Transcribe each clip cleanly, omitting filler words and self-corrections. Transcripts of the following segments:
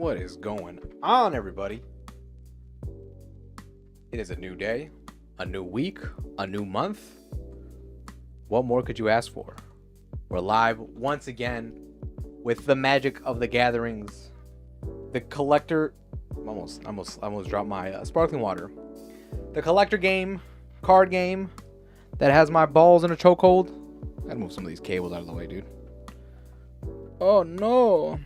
What is going on, everybody? It is a new day, a new week, a new month. What more could you ask for? We're live once again with the Magic of the Gatherings. The collector... Almost dropped my sparkling water. The collector game, card game, that has my balls in a chokehold. Gotta move some of these cables out of the way, dude. Oh no.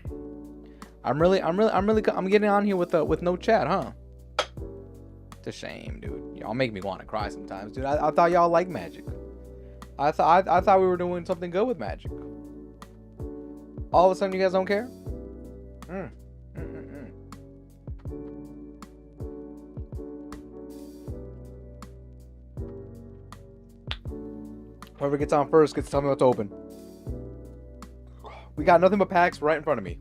I'm getting on here with no chat, huh? It's a shame, dude. Y'all make me want to cry sometimes, dude. I thought y'all liked Magic. I thought we were doing something good with Magic. All of a sudden, you guys don't care? Whoever gets on first gets to tell me what's open. We got nothing but packs right in front of me.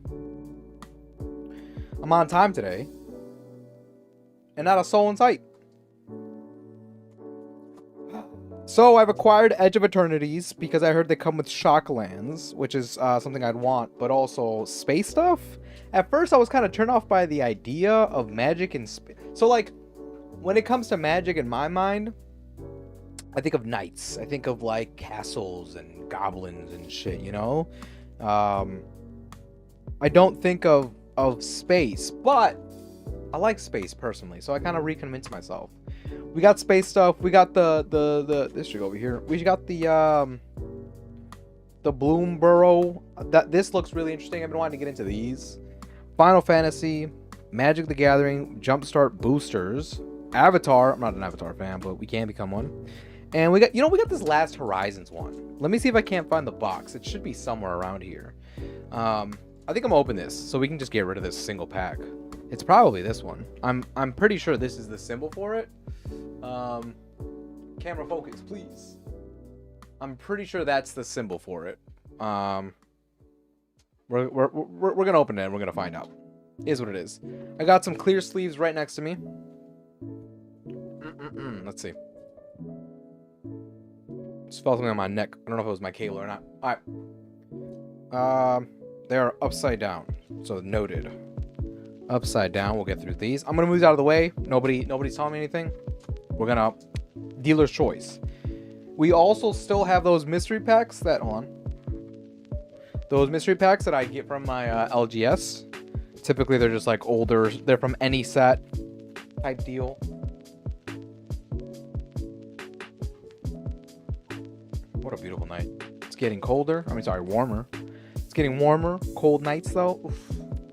I'm on time today. And not a soul in sight. So I've acquired Edge of Eternities because I heard they come with Shocklands, which is something I'd want, but also space stuff. At first I was kind of turned off by the idea of Magic and space. So like, when it comes to Magic in my mind, I think of knights. I think of like castles and goblins and shit, you know? I don't think of space, but I like space personally, so I kind of reconvinced myself. We got space stuff. We got the this should go over here. We got the Bloomborough. This looks really interesting. I've been wanting to get into these. Final Fantasy, Magic the Gathering, Jumpstart boosters, Avatar. I'm not an Avatar fan, but we can become one. And we got this Last Horizons one. Let me see if I can't find the box. It should be somewhere around here. I think I'm gonna open this so we can just get rid of this single pack. It's probably this one. I'm pretty sure this is the symbol for it. Camera focus, please. I'm pretty sure that's the symbol for it. We're gonna open it and we're gonna find out. Is what it is. I got some clear sleeves right next to me. Let's see. Just felt something on my neck. I don't know if it was my cable or not. All right. They are upside down. So noted. Upside down. We'll get through these. I'm gonna move these out of the way. Nobody's telling me anything. We're gonna dealer's choice. We also still have those mystery packs that those mystery packs that I get from my LGS. Typically they're just like older. They're from any set type deal. What a beautiful night. It's getting colder. Warmer. It's getting warmer. Cold nights, though. Oof.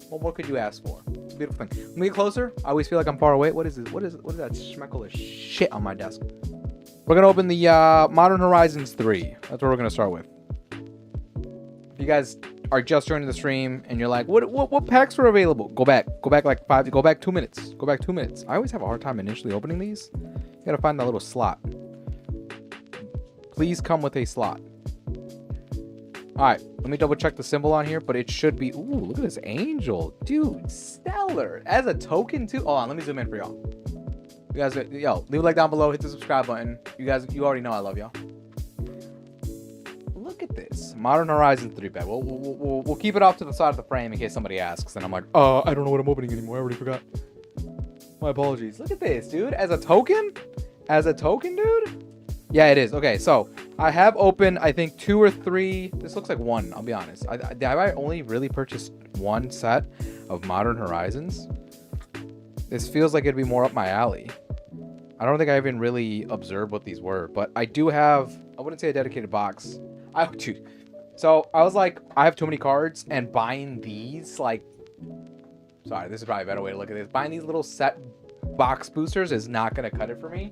What more could you ask for? It's a beautiful thing. Let me get closer. I always feel like I'm far away. What is this? What is that schmeckle of shit on my desk? We're going to open the Modern Horizons 3. That's what we're going to start with. If you guys are just joining the stream and you're like, what packs were available? Go back like 2 minutes. Go back 2 minutes. I always have a hard time initially opening these. You got to find that little slot. Please come with a slot. Alright, let me double check the symbol on here, but it should be... Ooh, look at this angel. Dude, stellar. As a token, too. Hold on, let me zoom in for y'all. You guys, yo, leave a like down below. Hit the subscribe button. You guys, you already know I love y'all. Look at this. Modern Horizons 3 pack. We'll keep it off to the side of the frame in case somebody asks. And I'm like, I don't know what I'm opening anymore. I already forgot. My apologies. Look at this, dude. As a token? As a token, dude? Yeah, it is. Okay, so I have opened, I think, 2 or 3. This looks like 1, I'll be honest. Have I only really purchased 1 set of Modern Horizons? This feels like it'd be more up my alley. I don't think I even really observed what these were, but I do have, I wouldn't say a dedicated box. Dude. So I was like, I have too many cards, and buying these, like, sorry, this is probably a better way to look at this. Buying these little set box boosters is not going to cut it for me.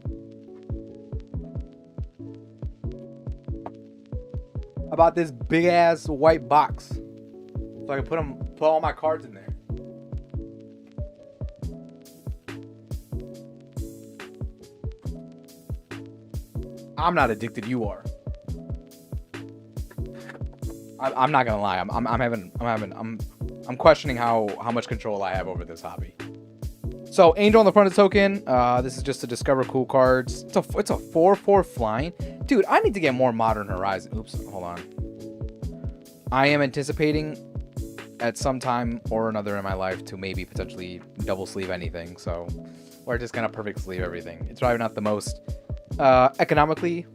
I bought this big ass white box so I can put all my cards in there. I'm not addicted. You are. I'm not gonna lie. I'm questioning how much control I have over this hobby. So Angel on the front of the token. This is just to discover cool cards. It's a 4/4 flying. Dude, I need to get more Modern Horizon. Oops, hold on. I am anticipating at some time or another in my life to maybe potentially double sleeve anything. So, or just kind of perfect sleeve everything. It's probably not the most economically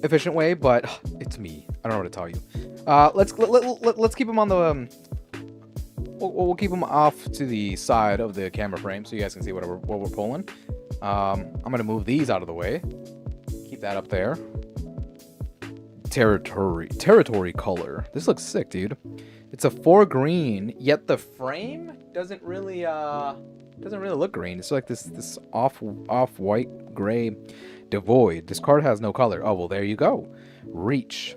efficient way, but it's me. I don't know what to tell you. Let's keep them on the. We'll keep them off to the side of the camera frame so you guys can see what we're pulling. I'm gonna move these out of the way. Keep that up there. Territory color. This looks sick, dude. It's a 4 green, yet the frame doesn't really look green. It's like this off white gray. Devoid. This card has no color. Oh well, there you go. Reach.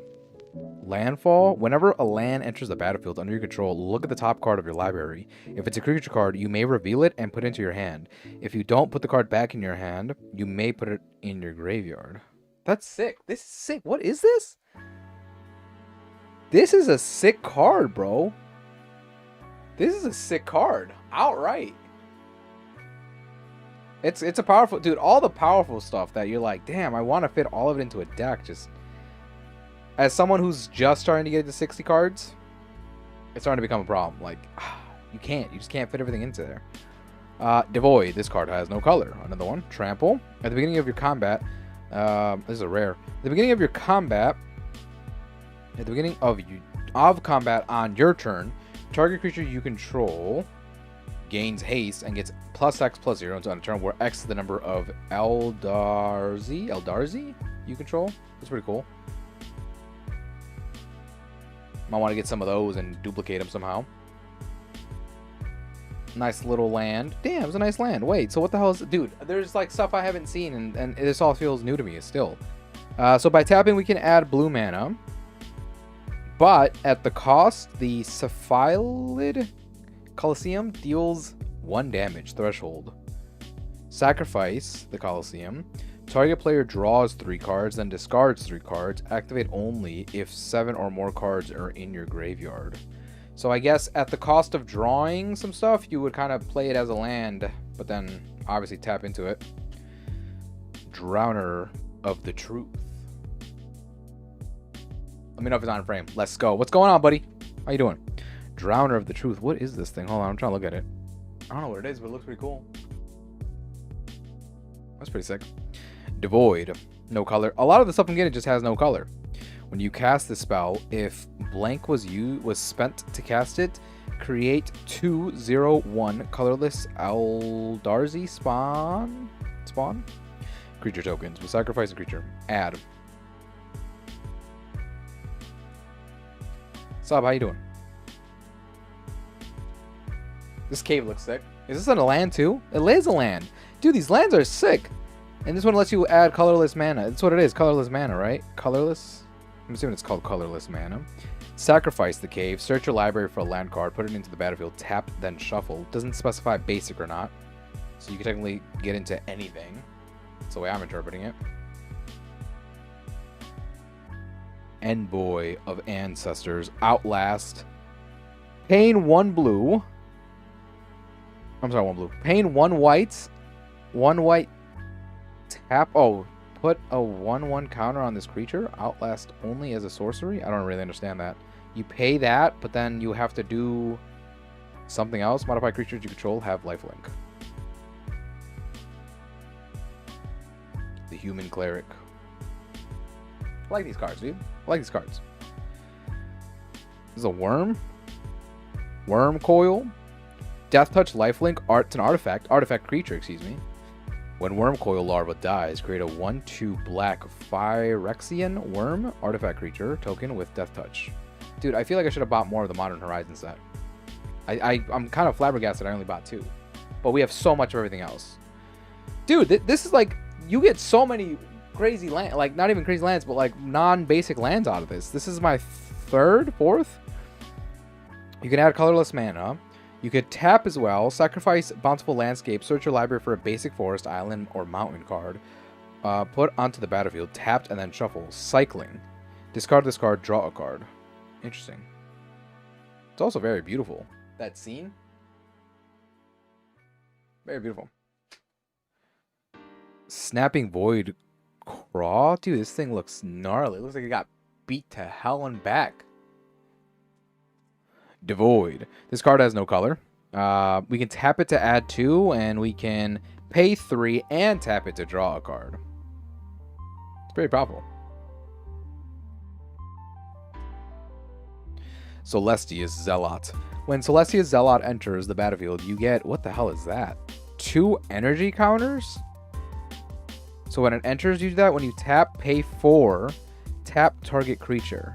Landfall. Whenever a land enters the battlefield under your control, look at the top card of your library. If it's a creature card, you may reveal it and put it into your hand. If you don't put the card back in your hand, you may put it in your graveyard. That's sick. This is sick. What is this? This is a sick card, bro. This is a sick card. Outright. It's a powerful... Dude, all the powerful stuff that you're like, damn, I want to fit all of it into a deck. Just... As someone who's just starting to get into 60 cards, it's starting to become a problem. Like, you can't. You just can't fit everything into there. Devoid. This card has no color. Another one. Trample. At the beginning of your combat... this is a rare. At the beginning of your combat... At the beginning of combat on your turn, target creature you control gains haste and gets +X/+0 until on a turn where X is the number of Eldarzi you control. That's pretty cool. Might want to get some of those and duplicate them somehow. Nice little land. Damn, it's a nice land. Wait, so what the hell is... Dude, there's like stuff I haven't seen and this all feels new to me still. So by tapping, we can add blue mana. But at the cost, the Cephilid Coliseum deals 1 damage threshold. Sacrifice the Coliseum. Target player draws 3 cards, then discards 3 cards. Activate only if 7 or more cards are in your graveyard. So I guess at the cost of drawing some stuff, you would kind of play it as a land, but then obviously tap into it. Drowner of the Truth. Let me know if it's on frame. Let's go. What's going on, buddy? How you doing? Drowner of the Truth. What is this thing? Hold on, I'm trying to look at it. I don't know what it is, but it looks pretty cool. That's pretty sick. Devoid. No color. A lot of the stuff I'm getting just has no color. When you cast the spell, if blank was spent to cast it, create 2/0/1 colorless Eldarzi spawn. Creature tokens. We'll sacrifice a creature. Add. Sub, how you doing? This cave looks sick. Is this on a land too? It is a land. Dude, these lands are sick. And this one lets you add colorless mana. That's what it is. Colorless mana, right? Colorless? I'm assuming it's called colorless mana. Sacrifice the cave. Search your library for a land card. Put it into the battlefield. Tap, then shuffle. Doesn't specify basic or not. So you can technically get into anything. That's the way I'm interpreting it. Envoy of Ancestors. Outlast. Paying 1 blue. I'm sorry, 1 blue. Paying 1 white. 1 white. Tap. Oh, put a 1/1 counter on this creature. Outlast only as a sorcery. I don't really understand that. You pay that, but then you have to do something else. Modify creatures you control have lifelink. The Human Cleric. I like these cards, dude. I like these cards. This is a worm. Worm Coil. Death Touch lifelink. It's an artifact. Artifact creature, excuse me. When Worm Coil larva dies, create a 1/2 black Phyrexian worm artifact creature token with Death Touch. Dude, I feel like I should have bought more of the Modern Horizon set. I'm kind of flabbergasted I only bought 2. But we have so much of everything else. Dude, this is like... You get so many crazy land, like not even crazy lands, but like non-basic lands out of this. This is my 3rd, 4th. You can add colorless mana. You could tap as well. Sacrifice Bountiful Landscape. Search your library for a basic forest, island, or mountain card. Put onto the battlefield. Tapped and then shuffle. Cycling. Discard this card. Draw a card. Interesting. It's also very beautiful. That scene. Very beautiful. Snapping Void Craw. Dude, this thing looks gnarly. It looks like it got beat to hell and back. Devoid. This card has no color. We can tap it to add 2, and we can pay 3 and tap it to draw a card. It's very powerful. Celestia's Zealot. When Celestia's Zealot enters the battlefield, you get... What the hell is that? 2 energy counters? So when it enters, you do that. When you tap, pay 4, tap target creature.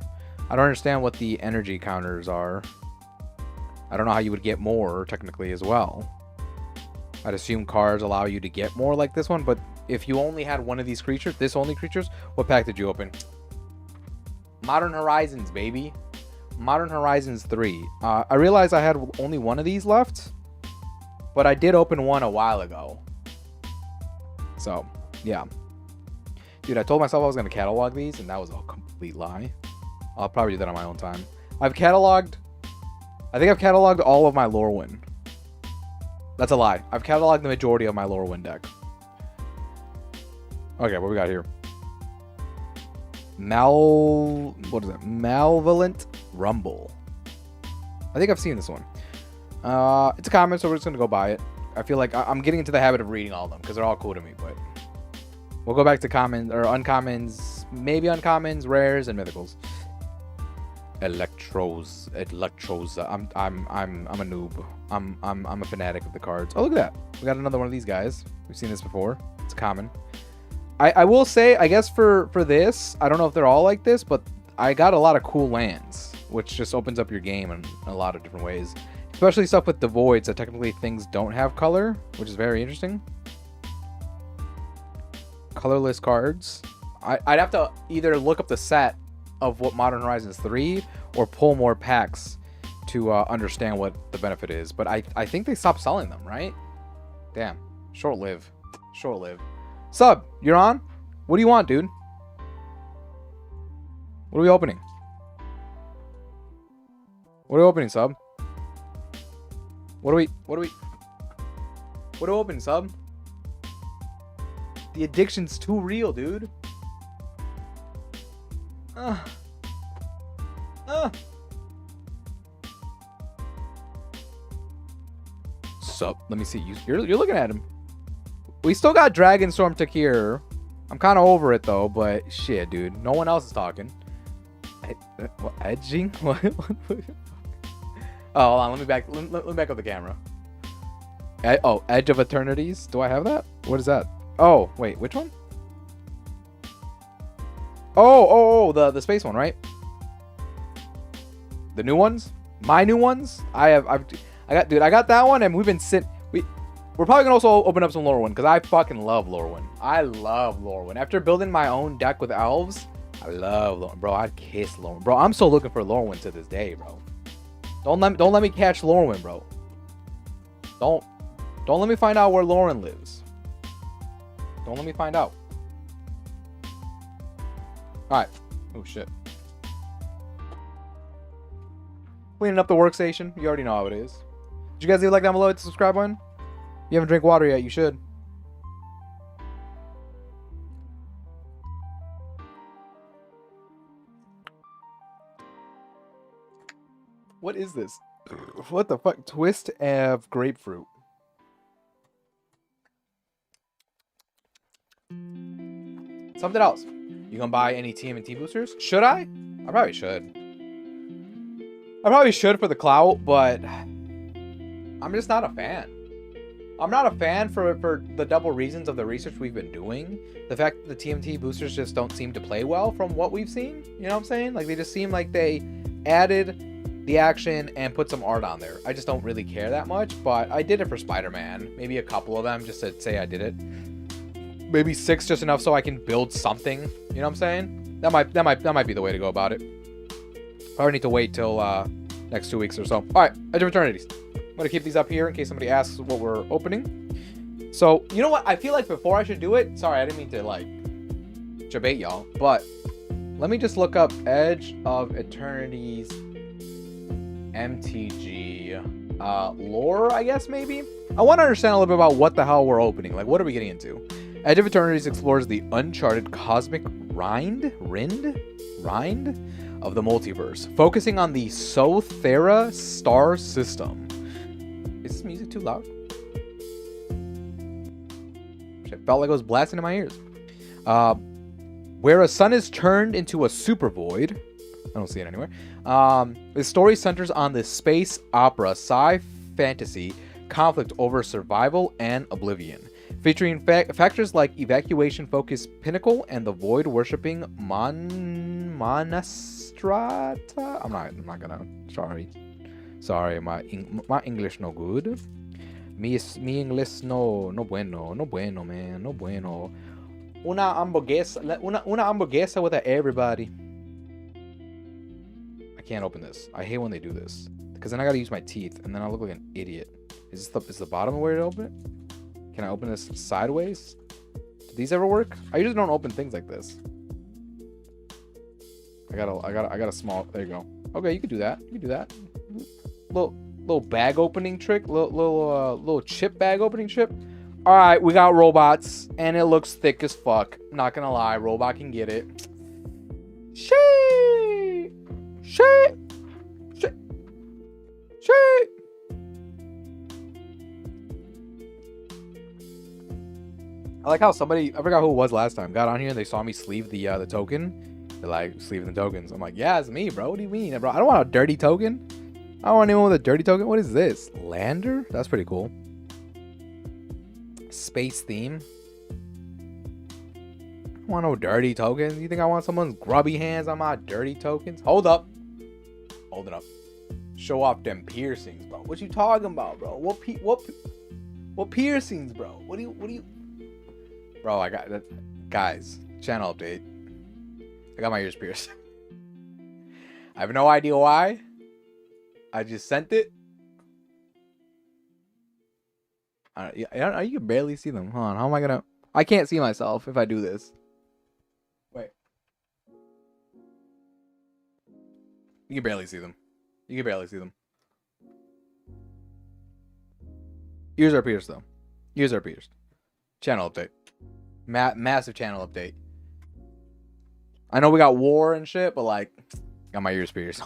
I don't understand what the energy counters are. I don't know how you would get more, technically, as well. I'd assume cards allow you to get more like this one, but if you only had one of these creatures, this only creatures, what pack did you open? Modern Horizons, baby. Modern Horizons 3. I realized I had only one of these left, but I did open one a while ago. So, yeah. Dude, I told myself I was going to catalog these, and that was a complete lie. I'll probably do that on my own time. I think I've cataloged all of my Lorwyn. That's a lie. I've cataloged the majority of my Lorwyn deck. Okay, what we got here? What is it? Malevolent Rumble. I think I've seen this one. It's a common, so we're just gonna go buy it. I feel like I'm getting into the habit of reading all of them because they're all cool to me. But we'll go back to common or uncommons, maybe uncommons, rares, and mythicals. Electros. I'm a noob. I'm a fanatic of the cards. Oh, look at that. We got another one of these guys. We've seen this before. It's common. I will say, I guess for this, I don't know if they're all like this, but I got a lot of cool lands, which just opens up your game in a lot of different ways. Especially stuff with the voids that technically things don't have color, which is very interesting. Colorless cards. I'd have to either look up the set of what Modern Horizons 3 or pull more packs to understand what the benefit is. But I think they stopped selling them, right? Damn. Short-lived. Short-lived. Sub, you're on? What do you want, dude? What are we opening? What are we opening, Sub? What are we opening, Sub? The addiction's too real, dude. Sup? Let me see. You're looking at him. We still got Dragonstorm Takir. I'm kind of over it though, but shit, dude. No one else is talking. What, edging? What? Oh, hold on. Let me back up the camera. Oh, Edge of Eternities. Do I have that? What is that? Oh, wait. Which one? Oh, the space one, right? The new ones? My new ones? I got that one, and we've been we're probably gonna also open up some Lorwyn because I fucking love Lorwyn. I love Lorwyn. After building my own deck with elves, I love Lorwyn, bro. I'd kiss Lorwyn, bro. I'm still looking for Lorwyn to this day, bro. Don't let me catch Lorwyn, bro. Don't let me find out where Lorwyn lives. Don't let me find out. All right. Oh shit. Cleaning up the workstation. You already know how it is. Did you guys leave a like down below? Hit the subscribe button. If you haven't drank water yet, you should. What is this? What the fuck? Twist of grapefruit. Something else. You gonna buy any TMNT boosters? Should I? I probably should. I probably should for the clout, but I'm just not a fan. I'm not a fan for the double reasons of the research we've been doing. The fact that the TMT boosters just don't seem to play well from what we've seen. You know what I'm saying? Like, they just seem like they added the action and put some art on there. I just don't really care that much, but I did it for Spider-Man. Maybe a couple of them just to say I did it. Maybe 6 just enough so I can build something. You know what I'm saying? That might be the way to go about it. Probably need to wait till next 2 weeks or so. All right, Edge of Eternities. I'm gonna keep these up here in case somebody asks what we're opening. So, you know what? I feel like before I should do it, sorry, I didn't mean to like debate y'all, but let me just look up Edge of Eternities MTG lore, I guess, maybe. I want to understand a little bit about what the hell we're opening. Like, what are we getting into? Edge of Eternities explores the uncharted cosmic rind of the multiverse, focusing on the Sothera star system. Is this music too loud? It felt like it was blasting in my ears. Where a sun is turned into a super void. I don't see it anywhere. The story centers on the space opera sci-fantasy conflict over survival and oblivion, featuring factors like evacuation-focused Pinnacle and the void-worshipping Monastrata. I'm not gonna. Sorry, my English no good. Mi English no bueno, man, no bueno. Una hamburguesa with everybody. I can't open this. I hate when they do this because then I gotta use my teeth and then I look like an idiot. Is the bottom of where to open it? Can I open this sideways? Do these ever work? I usually don't open things like this. I got a small. There you go. Okay, you can do that. You can do that. Little bag opening trick. Little chip bag opening chip. All right, we got robots and it looks thick as fuck. Not gonna lie, robot can get it. Shit. I like how somebody, I forgot who it was last time, got on here and they saw me sleeve the token. They're like, sleeving the tokens. I'm like, yeah, it's me, bro. What do you mean, bro? I don't want a dirty token. I don't want anyone with a dirty token. What is this? Lander? That's pretty cool. Space theme. I don't want no dirty tokens. You think I want someone's grubby hands on my dirty tokens? Hold up. Hold it up. Show off them piercings, bro. What you talking about, bro? What piercings, bro? What do you? Bro, I got that. Guys, channel update. I got my ears pierced. I have no idea why. I just sent it. You can barely see them. Hold on. How am I gonna? I can't see myself if I do this. Wait. You can barely see them. You can barely see them. Ears are pierced though. Ears are pierced. Channel update. Massive channel update. I know we got war and shit, but like, got my ears pierced.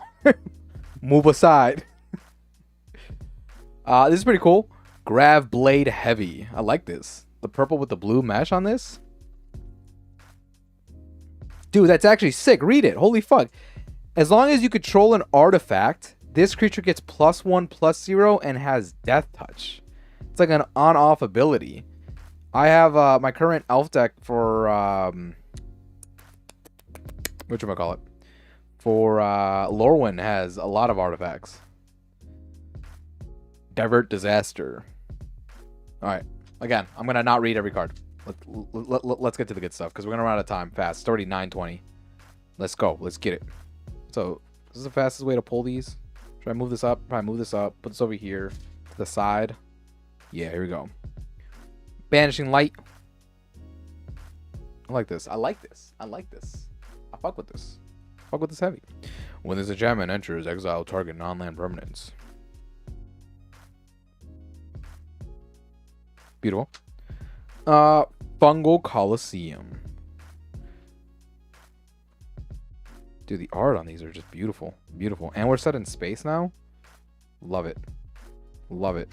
Move aside. This is pretty cool. Grav Blade Heavy. I like this. The purple with the blue mesh on this. Dude, that's actually sick. Read it. Holy fuck. As long as you control an artifact, this creature gets +1/+0 and has Death Touch. It's like an on-off ability. I have my current elf deck for whatchamacallit? For Lorwyn has a lot of artifacts. Divert Disaster. Alright. Again, I'm gonna not read every card. Let's get to the good stuff because we're gonna run out of time fast. It's already 9:20. Let's go. Let's get it. So this is the fastest way to pull these. Should I move this up? Probably move this up. Put this over here to the side. Yeah, here we go. Banishing Light. I like this. I like this. I like this. I fuck with this. Fuck with this heavy. When there's a enchantment enters, exile target non-land permanents. Beautiful. Fungal Coliseum. Dude, the art on these are just beautiful. Beautiful. And we're set in space now. Love it. Love it.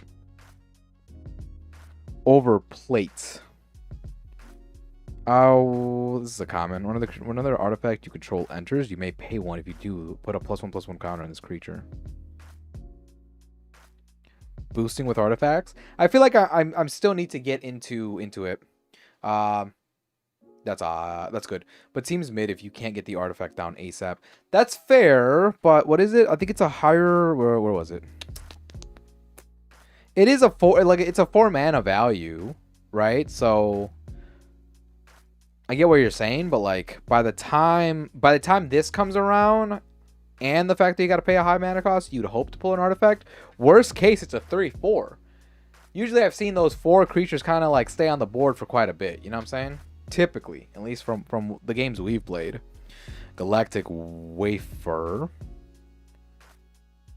Overplate. Oh, this is a common. Whenever artifact you control enters, you may pay 1. If you do, put a +1/+1 counter on this creature. Boosting with artifacts. I feel like I'm still need to get into it. That's good. But seems mid if you can't get the artifact down ASAP. That's fair, but what is it? I think it's a higher. Where was it? It is a 4. Like it's a 4 mana value, right? So I get what you're saying, but like by the time this comes around, and the fact that you got to pay a high mana cost, you'd hope to pull an artifact. Worst case, it's a 3/4. Usually, I've seen those 4 creatures kind of like stay on the board for quite a bit. You know what I'm saying? Typically, at least from the games we've played. Galactic Wafer.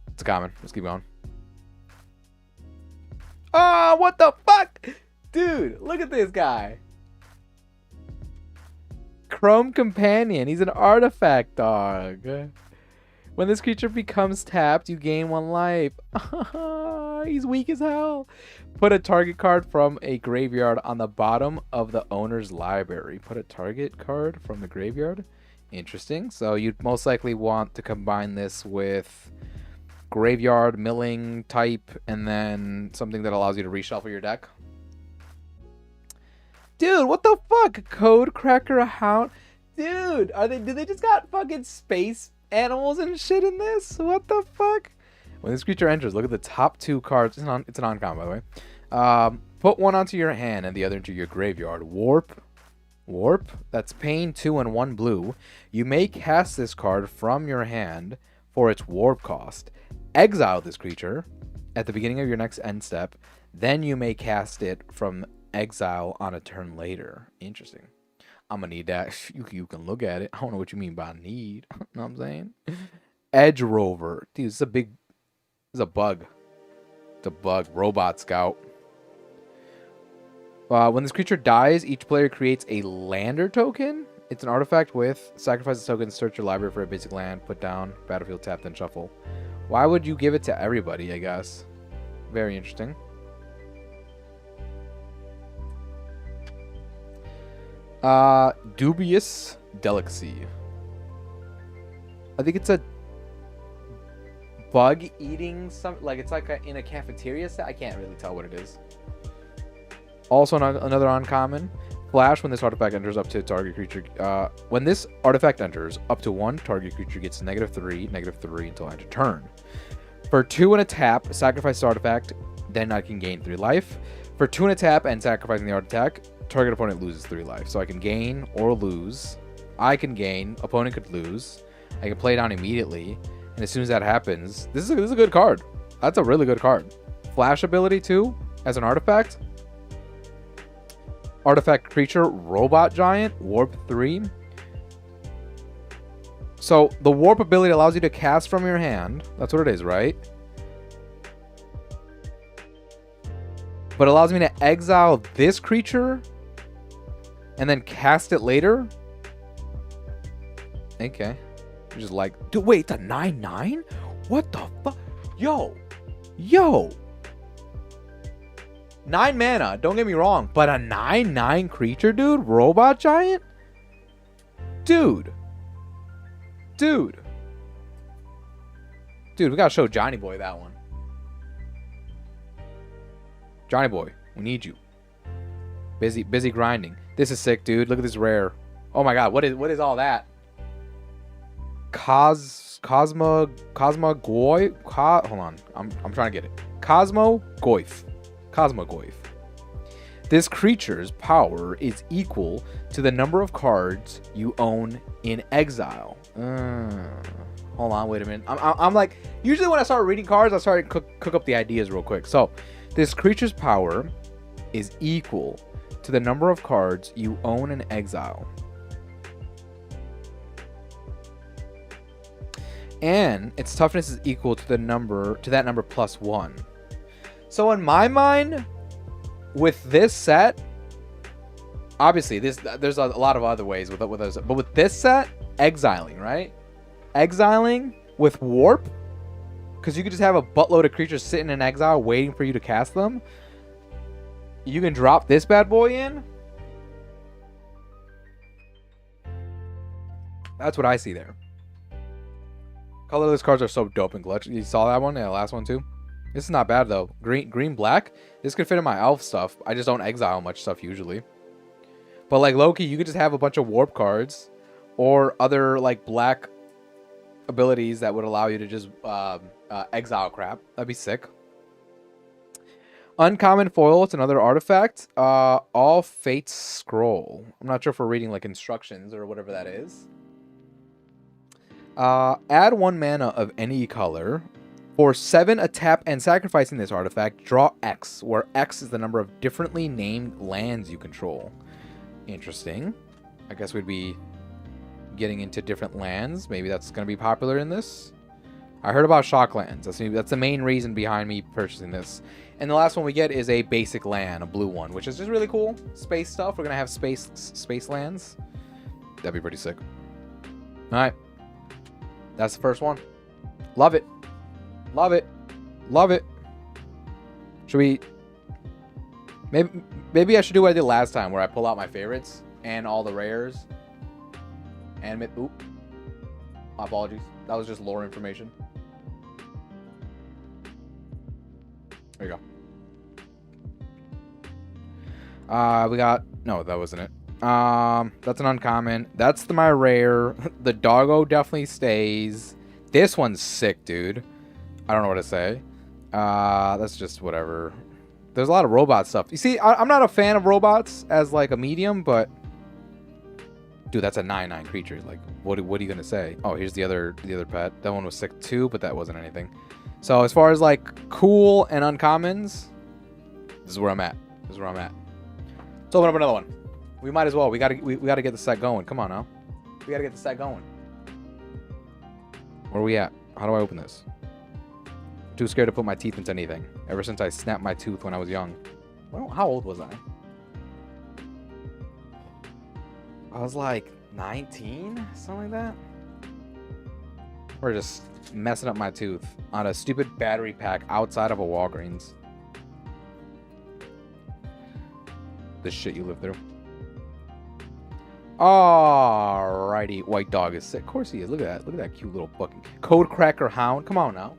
It's a common. Let's keep going. Oh, what the fuck? Dude, look at this guy. Chrome Companion. He's an artifact dog. When this creature becomes tapped, you gain 1 life. He's weak as hell. Put a target card from a graveyard on the bottom of the owner's library. Put a target card from the graveyard. Interesting. So you'd most likely want to combine this with graveyard, milling type, and then something that allows you to reshuffle your deck. Dude, what the fuck? Code Cracker Hound? Dude, do they just got fucking space animals and shit in this? What the fuck? When this creature enters, look at the top 2 cards. It's an on-com, by the way. Put one onto your hand and the other into your graveyard. Warp. That's paying 2 and 1 blue. You may cast this card from your hand for its warp cost. Exile this creature at the beginning of your next end step. Then you may cast it from exile on a turn later. Interesting. I'm gonna need that. You can look at it. I don't know what you mean by need. You know what I'm saying? Edge Rover. Dude, this is a bug. It's a bug. Robot Scout. When this creature dies, each player creates a lander token. It's an artifact with sacrifice the token, search your library for a basic land, put down, battlefield tap, then shuffle. Why would you give it to everybody, I guess? Very interesting. Dubious Delicacy. I think it's a bug eating something, like it's like in a cafeteria set. I can't really tell what it is. Also another uncommon. Flash, when this artifact enters up to a target creature. When this artifact enters, up to 1 target creature gets -3 until end of turn. For 2 and a tap, sacrifice the artifact, then I can gain 3 life. For 2 and a tap and sacrificing the artifact, target opponent loses 3 life. So I can gain or lose. I can gain, opponent could lose. I can play down immediately. And as soon as that happens, this is a good card. That's a really good card. Flash ability too, as an artifact. Artifact creature, Robot Giant, Warp 3. So the Warp ability allows you to cast from your hand. That's what it is, right? But allows me to exile this creature and then cast it later. Okay. Just like, dude, wait, it's a 9/9? What the fuck? Yo. 9 mana, don't get me wrong, but a 9/9 creature, dude? Robot Giant? Dude, we gotta show Johnny Boy that one. Johnny Boy, we need you. Busy grinding. This is sick, dude. Look at this rare. Oh my god, what is all that? Cosmo Goy. Hold on, I'm trying to get it. Cosmo Goyf. This creature's power is equal to the number of cards you own in exile. Hold on, wait a minute. I'm like, usually when I start reading cards, I start to cook up the ideas real quick. So, this creature's power is equal to the number of cards you own in exile. And its toughness is equal to that number +1. So in my mind, with this set, obviously there's a lot of other ways with those, but with this set, exiling, right? Exiling with warp, because you could just have a buttload of creatures sitting in exile waiting for you to cast them. You can drop this bad boy in. That's what I see there. Colorless cards are so dope and clutch. You saw that one? Yeah, the last one too. This is not bad though. Green black. This could fit in my elf stuff. I just don't exile much stuff usually. But like Loki, you could just have a bunch of warp cards or other like black abilities that would allow you to just exile crap. That'd be sick. Uncommon foil. It's another artifact. All Fates Scroll. I'm not sure if we're reading like instructions or whatever that is. Add 1 mana of any color. For 7, a tap and sacrificing this artifact, draw X, where X is the number of differently named lands you control. Interesting. I guess we'd be getting into different lands. Maybe that's going to be popular in this. I heard about Shocklands. That's the main reason behind me purchasing this. And the last one we get is a basic land, a blue one, which is just really cool. Space stuff. We're going to have space lands. That'd be pretty sick. All right. That's the first one. Love it. Love it. Love it. Should we... Maybe I should do what I did last time, where I pull out my favorites and all the rares. And... Oop. My apologies. That was just lore information. There you go. We got... No, that wasn't it. That's an uncommon. That's my rare. The doggo definitely stays. This one's sick, dude. I don't know what to say. That's just whatever. There's a lot of robot stuff. You see, I'm not a fan of robots as like a medium, but dude, that's a 9/9 creature. Like, what are you gonna say? Oh, here's the other pet. That one was sick too, but that wasn't anything. So as far as like cool and uncommons, this is where I'm at. This is where I'm at. Let's open up another one. We might as well. We gotta get the set going. Come on now. We gotta get the set going. Where are we at? How do I open this? Too scared to put my teeth into anything. Ever since I snapped my tooth when I was young. Well, how old was I? I was like 19? Something like that? We're just messing up my tooth on a stupid battery pack outside of a Walgreens. This shit you live through. Alrighty. White dog is sick. Of course he is. Look at that. Look at that cute little fucking Code Cracker Hound. Come on now.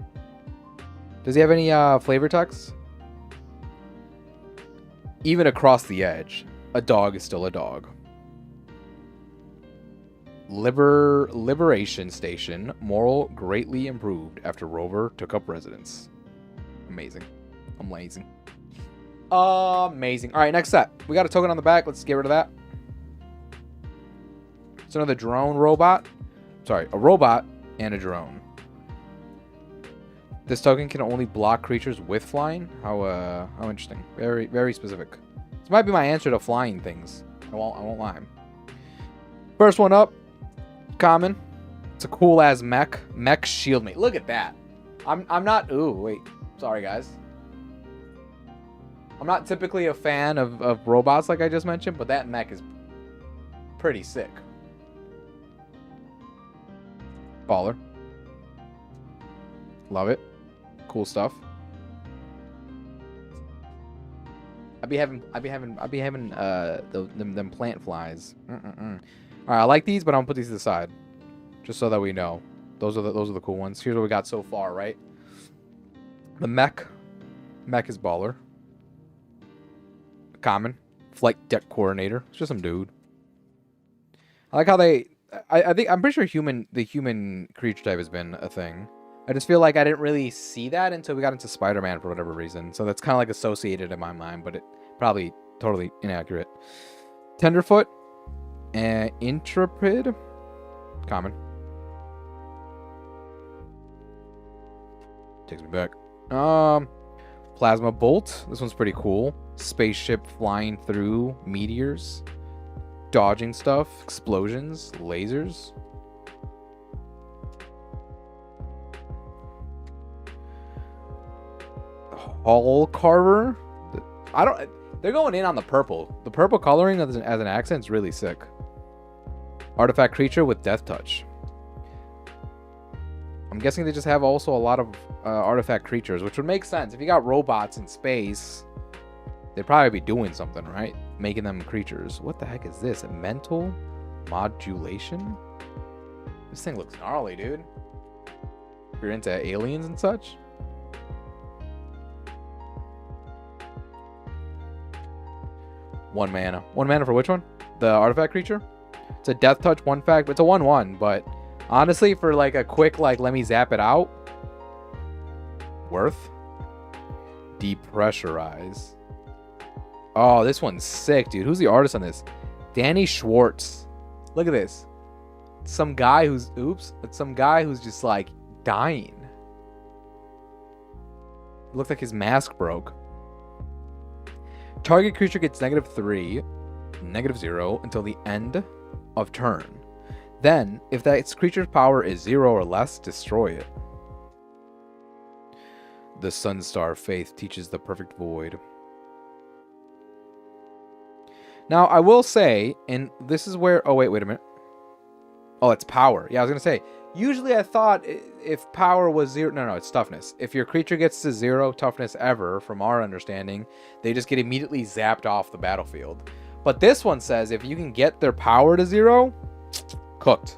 Does he have any flavor text? Even across the edge, a dog is still a dog. Liberation Station. Moral greatly improved after Rover took up residence. Amazing. Amazing. Amazing. All right, next set. We got a token on the back. Let's get rid of that. It's another drone robot. Sorry, a robot and a drone. This token can only block creatures with flying. How interesting. Very, very specific. This might be my answer to flying things. I won't lie. First one up. Common. It's a cool ass mech. Mech shield mate. Look at that. I'm not. Ooh, wait. Sorry, guys. I'm not typically a fan of robots like I just mentioned, but that mech is pretty sick. Baller. Love it. Cool stuff. I'd be having them plant flies. All right, I like these, but I'm gonna put these to the side, just so that we know. Those are the cool ones. Here's what we got so far, right? The mech is baller. Common flight deck coordinator. It's just some dude. I like how they. I think I'm pretty sure the human creature type has been a thing. I just feel like I didn't really see that until we got into Spider-Man for whatever reason. So that's kind of like associated in my mind, but it probably totally inaccurate. Tenderfoot and Intrepid. Common. Takes me back. Plasma Bolt. This one's pretty cool. Spaceship flying through meteors. Dodging stuff. Explosions. Lasers. Hull Carver. They're going in on the purple. The purple coloring as an accent is really sick. Artifact creature with death touch. I'm guessing they just have also a lot of artifact creatures, which would make sense. If you got robots in space, they'd probably be doing something, right? Making them creatures. What the heck is this? A mental modulation? This thing looks gnarly, dude. If you're into aliens and such. One mana. One mana for which one? The artifact creature? It's a death touch, one fact. It's a 1/1, but honestly, for like a quick, like, let me zap it out. Worth. Depressurize. Oh, this one's sick, dude. Who's the artist on this? Danny Schwartz. Look at this. Some guy who's, it's some guy who's just like dying. It looks like his mask broke. Target creature gets -3, -0 until the end of turn. Then, if that creature's power is 0 or less, destroy it. The Sunstar Faith teaches the perfect void. Now, I will say, and this is where... Oh, wait a minute. Oh, it's power. Yeah, I was going to say, Usually I thought if power was 0... No, it's toughness. If your creature gets to 0 toughness ever, from our understanding, they just get immediately zapped off the battlefield. But this one says if you can get their power to 0, cooked.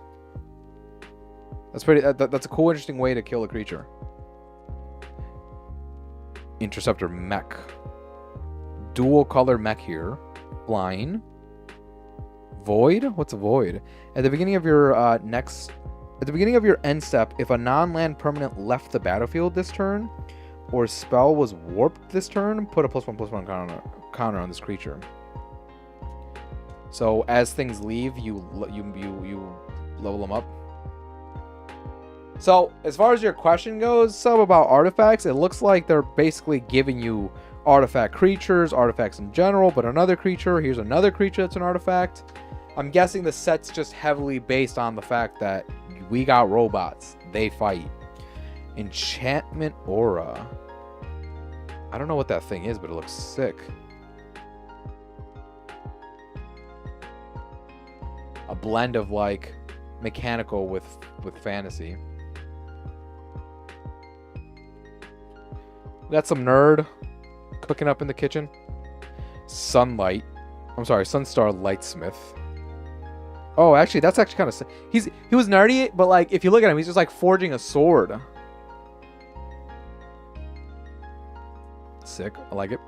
That's a cool, interesting way to kill a creature. Interceptor mech. Dual color mech here. Flying. Void? What's a void? At the beginning of your end step, if a non-land permanent left the battlefield this turn, or spell was warped this turn, put a +1/+1 counter on this creature. So as things leave, you level them up. So as far as your question goes, some about artifacts, it looks like they're basically giving you artifact creatures, artifacts in general, but another creature. Here's another creature that's an artifact. I'm guessing the set's just heavily based on the fact that we got robots. They fight. Enchantment Aura. I don't know what that thing is, but it looks sick. A blend of like mechanical with fantasy. Got some nerd cooking up in the kitchen. Sunstar Lightsmith. Oh, actually, that's actually kind of sick. He was nerdy, but like if you look at him, he's just like forging a sword. Sick. I like it.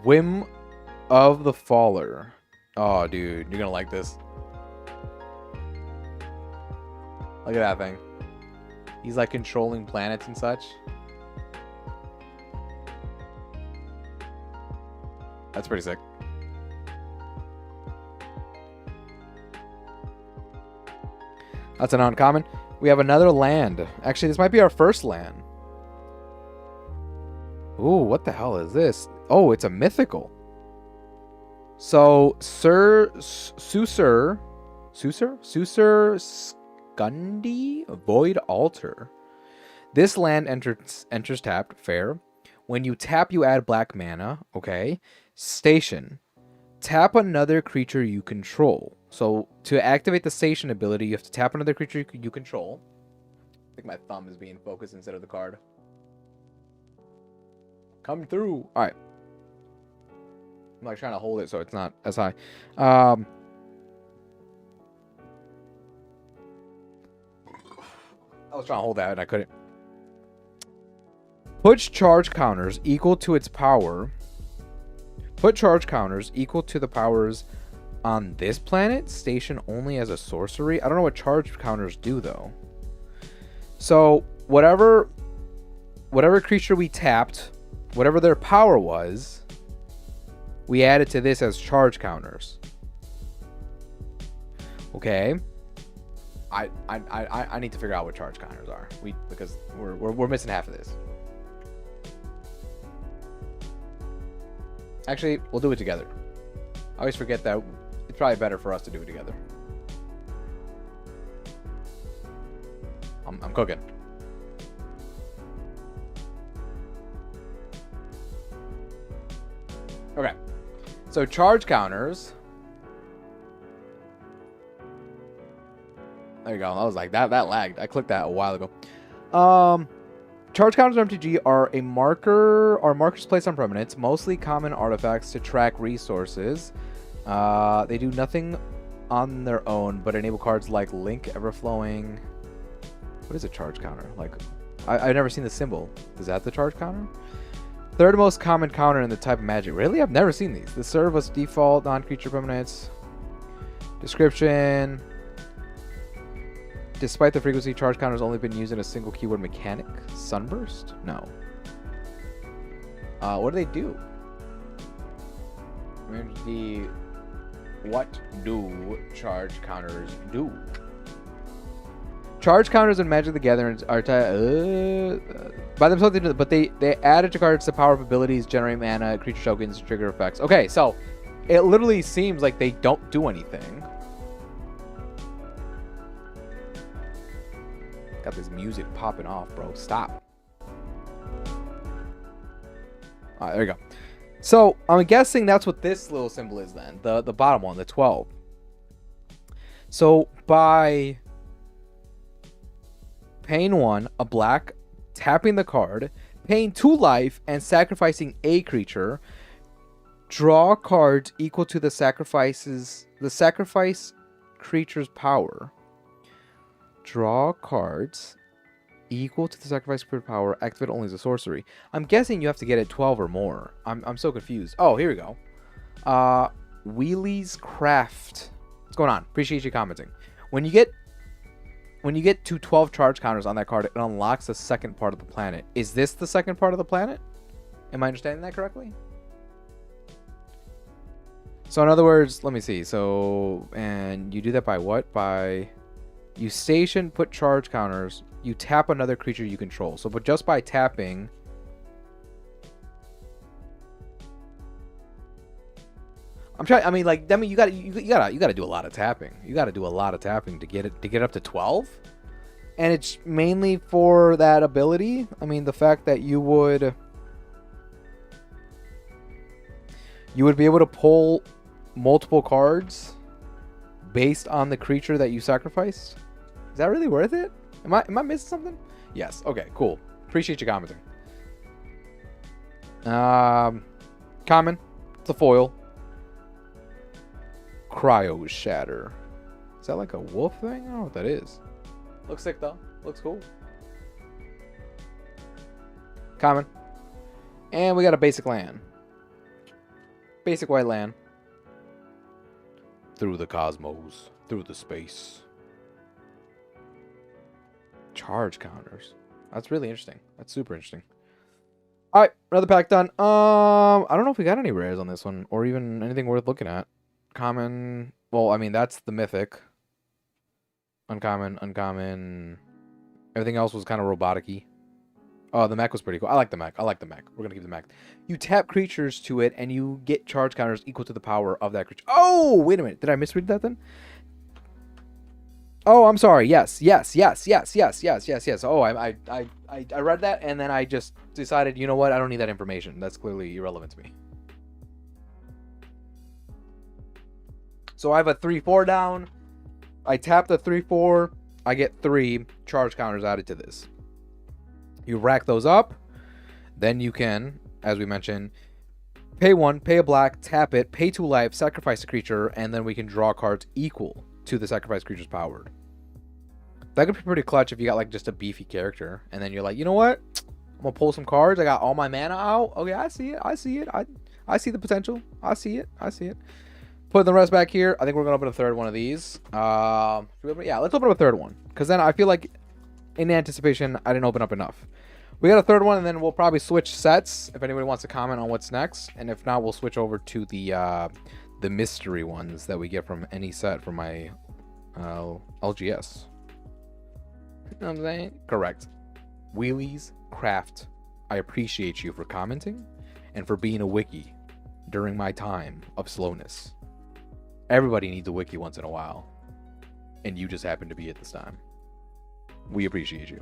Whim of the Faller. Oh, dude, you're gonna like this. Look at that thing. He's like controlling planets and such. That's pretty sick. That's an uncommon. We have another land. Actually, this might be our first land. Ooh, what the hell is this? Oh, it's a mythical. So, Susur Skundi Void Altar. This land enters tapped. Fair. When you tap, you add black mana. Okay. Station. Tap another creature you control. So to activate the station ability, you have to tap another creature you control. I think my thumb is being focused instead of the card. Come through. All right. I'm like trying to hold it so it's not as high. I was trying to hold that and I couldn't. Put charge counters equal to its power. Put charge counters equal to the powers on this planet station only as a sorcery. I don't know what charge counters do though. So whatever creature we tapped, whatever their power was, we added to this as charge counters. Okay. I need to figure out what charge counters are. Because we're missing half of this. Actually, we'll do it together. I always forget that it's probably better for us to do it together. I'm cooking. Okay. So charge counters. There you go. I was like, that lagged. I clicked that a while ago. Charge counters in MTG are markers placed on permanents, mostly common artifacts to track resources. They do nothing on their own, but enable cards like Link, Everflowing. What is a charge counter? Like, I've never seen the symbol. Is that the charge counter? Third most common counter in the type of Magic. Really? I've never seen these. The serve as default non-creature permanents. Description. Despite the frequency, charge counter has only been used in a single keyword mechanic. Sunburst? No. What do they do? What do charge counters do? Charge counters in Magic the Gathering are by themselves, but they added to cards the power of abilities, generate mana, creature tokens, trigger effects. Okay, so it literally seems like they don't do anything. Got this music popping off, bro. Stop. Alright, there you go. So I'm guessing that's what this little symbol is then. The bottom one, the 12. So by paying 1, a black, tapping the card, paying 2 life, and sacrificing a creature, draw cards equal to the sacrifice creature's power. Draw cards equal to the sacrifice creature's power. Activate only as a sorcery. I'm guessing you have to get it 12 or more. I'm so confused. Oh, here we go. Wheelie's Craft. What's going on? Appreciate you commenting. When you get to 12 charge counters on that card, it unlocks the second part of the planet. Is this the second part of the planet? Am I understanding that correctly? So in other words, let me see. So, and you do that by what? By you station, put charge counters, you tap another creature you control. So, but just by tapping, I'm trying. I mean, like, you gotta do a lot of tapping. You gotta do a lot of tapping to get up to 12, and it's mainly for that ability. I mean, the fact that you would be able to pull multiple cards based on the creature that you sacrificed. Is that really worth it? Am I missing something? Yes. Okay. Cool. Appreciate you commenting. Common. It's a foil. Cryo Shatter. Is that like a wolf thing? I don't know what that is. Looks sick though. Looks cool. Common. And we got a basic land. Basic white land. Through the cosmos. Through the space. Charge counters. That's really interesting. That's super interesting. Alright, another pack done. I don't know if we got any rares on this one. Or even anything worth looking at. Common. Well, I mean, that's the mythic. Uncommon, uncommon. Everything else was kind of robotic-y. Oh, the mech was pretty cool. I like the mech. We're going to keep the mech. You tap creatures to it, and you get charge counters equal to the power of that creature. Oh, wait a minute. Did I misread that then? Oh, I'm sorry. Yes. Oh, I read that, and then I just decided, you know what? I don't need that information. That's clearly irrelevant to me. So I have a 3/4 down. I tap the 3/4. I get 3 charge counters added to this. You rack those up. Then you can, as we mentioned, pay 1, pay a black, tap it, pay 2 life, sacrifice a creature, and then we can draw cards equal to the sacrifice creature's powered. That could be pretty clutch if you got like just a beefy character, and then you're like, you know what? I'm gonna pull some cards. I got all my mana out. Okay, I see it. I see the potential. I see it. Put the rest back here. I think we're gonna open a third one of these. Yeah, let's open up a third one, because then I feel like in anticipation I didn't open up enough. We got a third one, and then we'll probably switch sets if anybody wants to comment on what's next, and if not, we'll switch over to the mystery ones that we get from any set from my LGS. You know what I'm saying? Correct. Wheelie's Craft. I appreciate you for commenting and for being a wiki during my time of slowness. Everybody needs a wiki once in a while, and you just happen to be at this time. We appreciate you.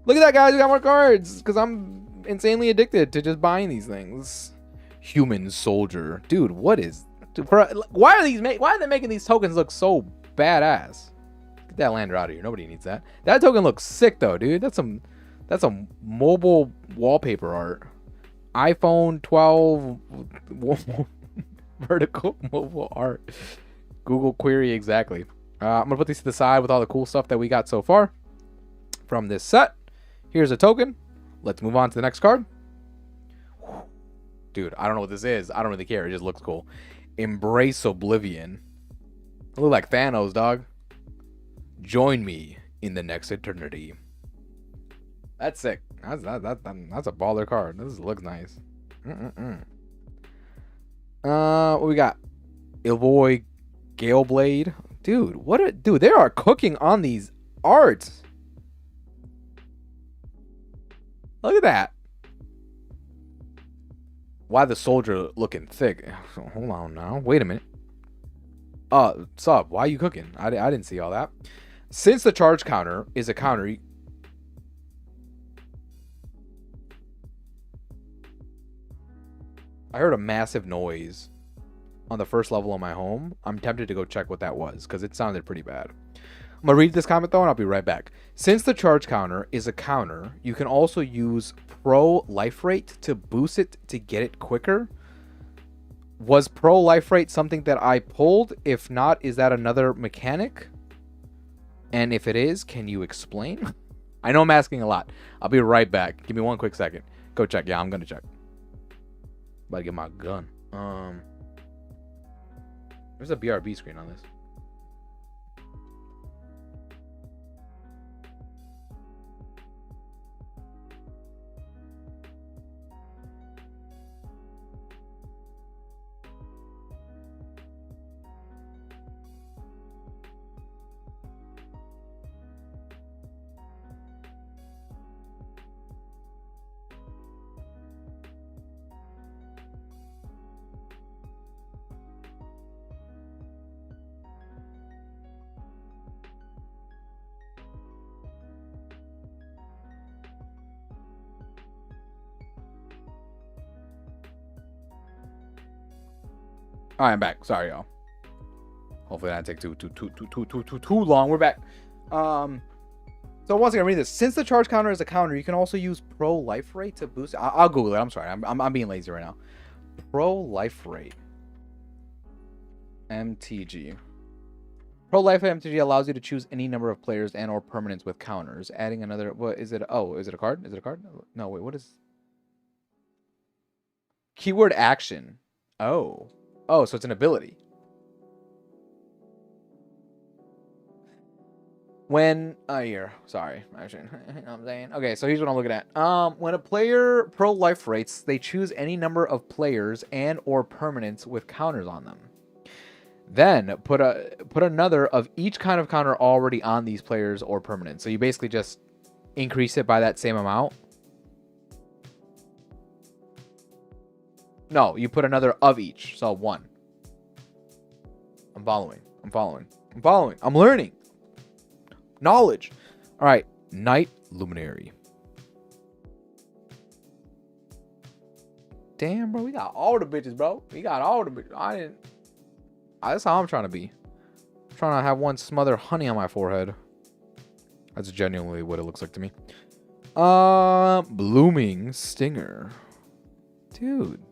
Look at that, guys. We got more cards because I'm insanely addicted to just buying these things. Human Soldier. Dude, what is... Dude, why are they making these tokens look so badass? Get that lander out of here. Nobody needs that. That token looks sick, though, dude. That's some mobile wallpaper art. iPhone 12 vertical mobile art. Google query exactly. I'm going to put these to the side with all the cool stuff that we got so far from this set. Here's a token. Let's move on to the next card. Dude, I don't know what this is. I don't really care. It just looks cool. Embrace Oblivion. I look like Thanos, dog. Join me in the next eternity. That's sick. That's a baller card. This looks nice. What we got? Ilvoy Galeblade. Dude, they are cooking on these arts. Look at that. Why the soldier looking thick? Hold on now. Wait a minute. Sub, why are you cooking? I didn't see all that. Since the charge counter is a counter... I heard a massive noise on the first level of my home. I'm tempted to go check what that was because it sounded pretty bad. I'm gonna read this comment though, and I'll be right back. Since the charge counter is a counter, you can also use Pro Life Rate to boost it to get it quicker. Was Pro Life Rate something that I pulled? If not, is that another mechanic? And if it is, can you explain? I know I'm asking a lot. I'll be right back. Give me one quick second. Go check. Yeah, I'm gonna check. About to get my gun. There's a BRB screen on this. All right, I'm back. Sorry, y'all. Hopefully that didn't take too long. We're back. So once again, read this. Since the charge counter is a counter, you can also use Pro Life Rate to boost it. I'll Google it. I'm sorry. I'm being lazy right now. Pro Life Rate. MTG. Pro Life Rate MTG allows you to choose any number of players and or permanents with counters. Adding another. What is it? Oh, is it a card? Is it a card? No, wait. What is? Keyword action. Oh. Oh, so it's an ability. When here, sorry, actually, you know what I'm saying. Okay, so here's what I'm looking at. When a player Pro Life Rates, they choose any number of players and or permanents with counters on them. Then put another of each kind of counter already on these players or permanents. So you basically just increase it by that same amount. No, you put another of each. So 1. I'm following. I'm learning. Knowledge. All right. Night Luminary. Damn, bro. We got all the bitches, bro. We got all the bitches. That's how I'm trying to be. I'm trying to have one smother honey on my forehead. That's genuinely what it looks like to me. Blooming Stinger. Dude.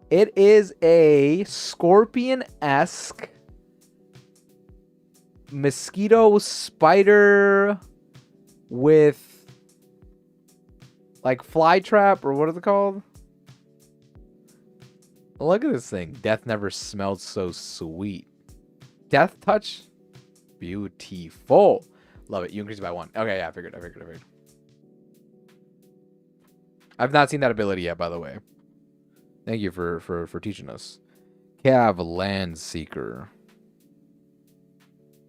It is a scorpion-esque mosquito spider with like fly trap, or what is it called? Look at this thing. Death never smelled so sweet. Death touch. Beautiful. Love it. You increase it by 1. Okay, yeah, I figured. I've not seen that ability yet, by the way. Thank you for teaching us. Cav Landseeker.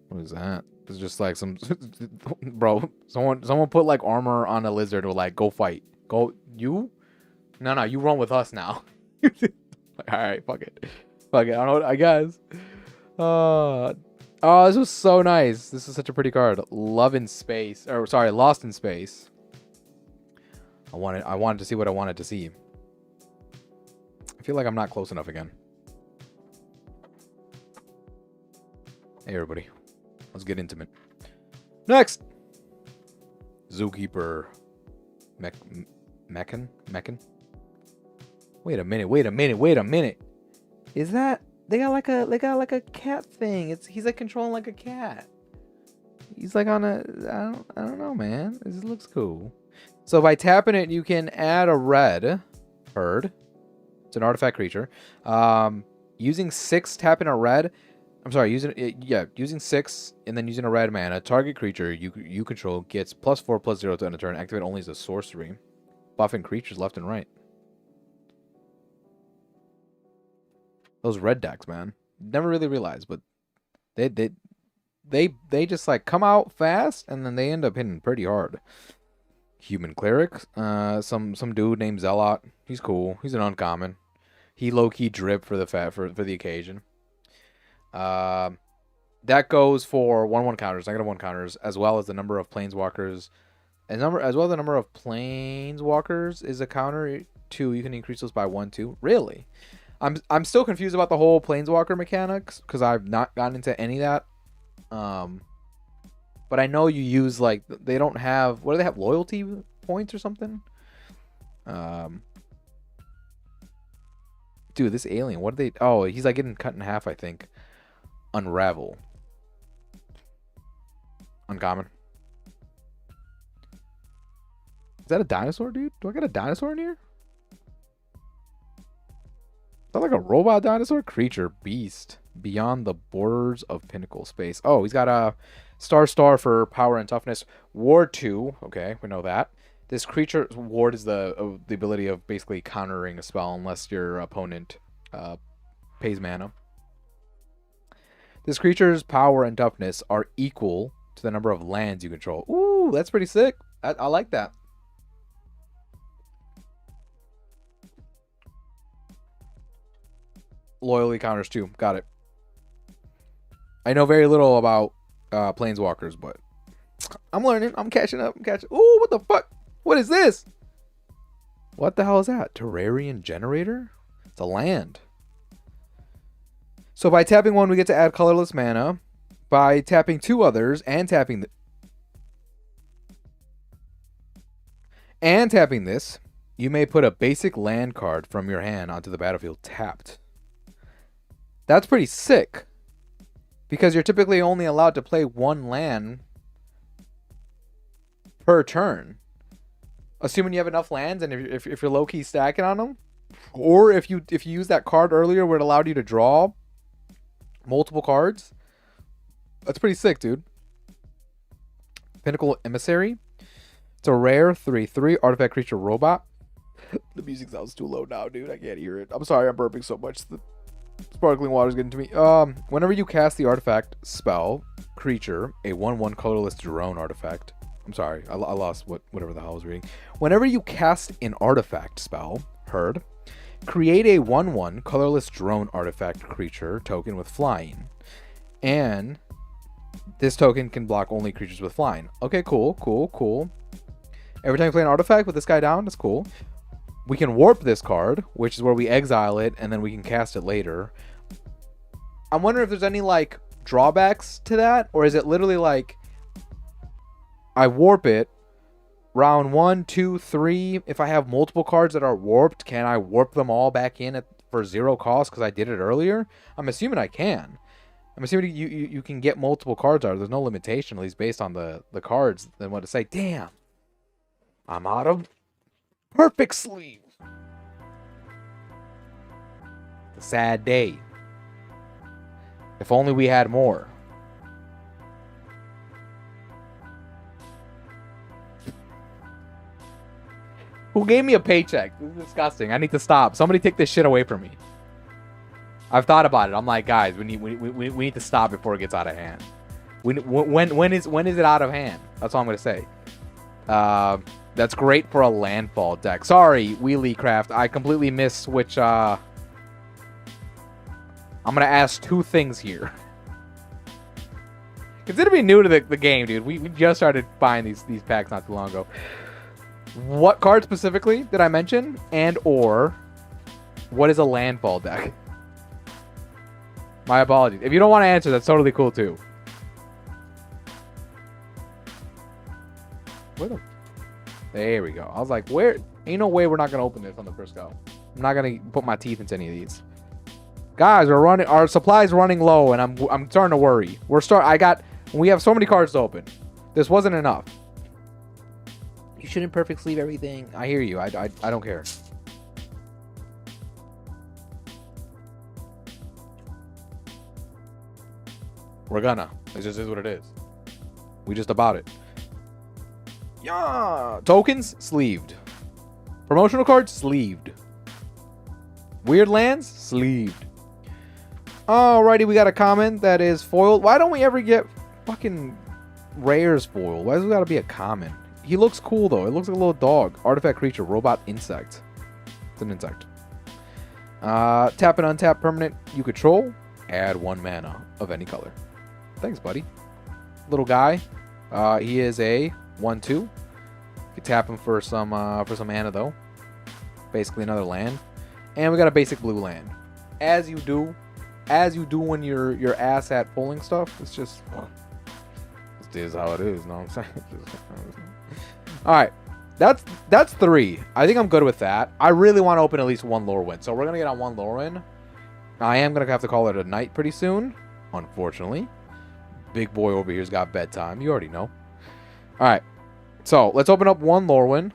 What is that? It's just like some bro. Someone put like armor on a lizard or like go fight. Go you? No, you run with us now. All right, fuck it. I don't know. I guess. Oh, this was so nice. This is such a pretty card. Lost in Space. I wanted to see what I wanted to see. I feel like I'm not close enough again. Hey, everybody. Let's get intimate. Next! Zookeeper. Meccan? Wait a minute. Is that... They got like a cat thing. He's like controlling like a cat. He's like on a... I don't know, man. This looks cool. So by tapping it, you can add a red bird. It's an artifact creature. Using 6, tapping a red. I'm sorry, using 6 and then using a red mana. Target creature you control gets +4/+0 to end a turn. Activate only as a sorcery. Buffing creatures left and right. Those red decks, man. Never really realized, but they just like come out fast and then they end up hitting pretty hard. Human cleric. Some dude named Zealot. He's cool. He's an uncommon. He low-key drip for the occasion. That goes for 1/1 counters, -1 counters, as well as the number of planeswalkers. The number of planeswalkers is a counter. 2, you can increase those by 1, 2. Really? I'm still confused about the whole Planeswalker mechanics because I've not gotten into any of that. But I know you use, like, they don't have, what do they have, loyalty points or something? Dude, this alien, what are they, oh, he's like getting cut in half, I think. Unravel. Uncommon. Is that a dinosaur, dude? Do I got a dinosaur in here? Is that like a robot dinosaur? Creature, beast, beyond the borders of pinnacle space. Oh, he's got a star for power and toughness. Ward 2. Okay, we know that. This creature's ward is the ability of basically countering a spell unless your opponent pays mana. This creature's power and toughness are equal to the number of lands you control. Ooh, that's pretty sick. I like that. Loyalty counters too. Got it. I know very little about Planeswalkers, but I'm learning. I'm catching up. Ooh, what the fuck? What is this? What the hell is that? Terrarian Generator? It's a land. So by tapping one, we get to add colorless mana. By tapping 2 others and tapping this, you may put a basic land card from your hand onto the battlefield tapped. That's pretty sick. Because you're typically only allowed to play 1 land per turn. Assuming you have enough lands and if you're low-key stacking on them. Or if you use that card earlier where it allowed you to draw multiple cards. That's pretty sick, dude. Pinnacle Emissary. It's a rare 3/3 artifact creature robot. The music sounds too low now, dude. I can't hear it. I'm sorry, I'm burping so much. The sparkling water's getting to me. Whenever you cast the artifact spell creature, a 1/1 colorless drone artifact. I'm sorry, I lost whatever the hell I was reading. Whenever you cast an artifact spell, heard, create a 1/1 colorless drone artifact creature token with flying, and this token can block only creatures with flying. Okay, cool. Every time you play an artifact with this guy down, that's cool. We can warp this card, which is where we exile it, and then we can cast it later. I'm wondering if there's any, like, drawbacks to that, or is it literally like, I warp it, round 1, 2, 3, if I have multiple cards that are warped, can I warp them all back in for 0 cost because I did it earlier? I'm assuming I can. I'm assuming you can get multiple cards out. There's no limitation, at least based on the cards, than what to say. Damn. I'm out of perfect sleeve. A sad day. If only we had more. Who gave me a paycheck? This is disgusting. I need to stop. Somebody take this shit away from me. I've thought about it. I'm like, guys, we need to stop before it gets out of hand. When is it out of hand? That's all I'm gonna say. That's great for a landfall deck. Sorry, Wheelie Craft. I completely missed which. I'm gonna ask 2 things here. Consider me new to the game, dude. We just started buying these packs not too long ago. What card specifically did I mention? And or what is a landfall deck? My apologies. If you don't want to answer, that's totally cool too. Where the... There we go. I was like, where? Ain't no way we're not gonna open this on the first go. I'm not gonna put my teeth into any of these. Guys, our supply's running low, and I'm starting to worry. We have so many cards to open. This wasn't enough. You shouldn't perfect sleeve everything. I hear you. I don't care. We're gonna. It just is what it is. We just about it. Yeah. Tokens sleeved. Promotional cards sleeved. Weird lands sleeved. Alrighty, we got a common that is foiled. Why don't we ever get fucking rares foiled? Why does it gotta be a common? He looks cool though. It looks like a little dog. Artifact creature, robot insect. It's an insect. Tap and untap permanent you control. Add 1 mana of any color. Thanks, buddy. Little guy. He is a 1/2. You can tap him for some mana though. basically another land. And we got a basic blue land. As you do when you're ass at pulling stuff. It's just, this is how it is, you know what I'm saying? Alright. That's 3. I think I'm good with that. I really want to open at least 1 Lorwyn. So we're going to get on 1 Lorwyn. I am going to have to call it a night pretty soon. Unfortunately. Big boy over here's got bedtime. You already know. Alright. So let's open up 1 Lorwyn.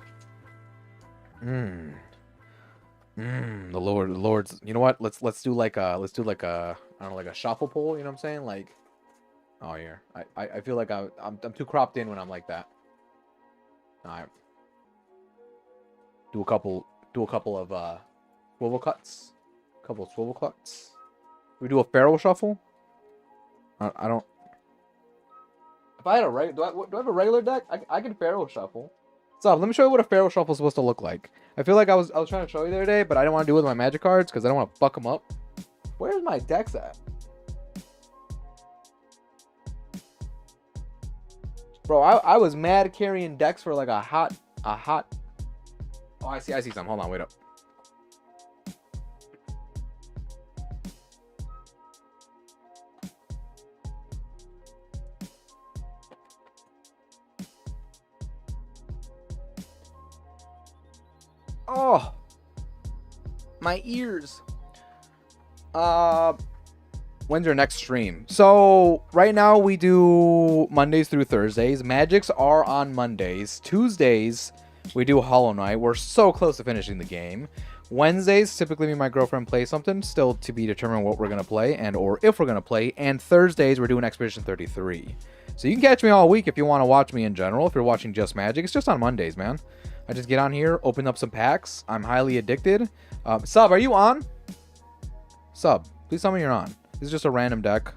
The Lord's. You know what? Let's do like a I don't know, like a shuffle pull. You know what I'm saying? Like, oh here. I feel like I'm too cropped in when I'm like that. All right. Do a couple of swivel cuts. Couple of swivel cuts. We do a Pharaoh shuffle. I don't. If I had a do I have a regular deck? I can Pharaoh shuffle. So let me show you what a Pharaoh shuffle is supposed to look like. I feel like I was trying to show you the other day, but I didn't want to do it with my magic cards because I don't want to fuck them up. Where's my decks at? Bro, I was mad carrying decks for like a hot. Oh, I see some. Hold on, wait up. Oh, my ears. When's your next stream? So right now we do Mondays through Thursdays. Magics are on Mondays. Tuesdays we do Hollow Knight. We're so close to finishing the game. Wednesdays typically me and my girlfriend play something, still to be determined what we're gonna play and or if we're gonna play. And Thursdays we're doing Expedition 33. So you can catch me all week if you want to watch me in general. If you're watching just Magic, it's just on Mondays, man. I just get on here, open up some packs. I'm highly addicted. Sub, are you on? Sub, please tell me you're on. This is just a random deck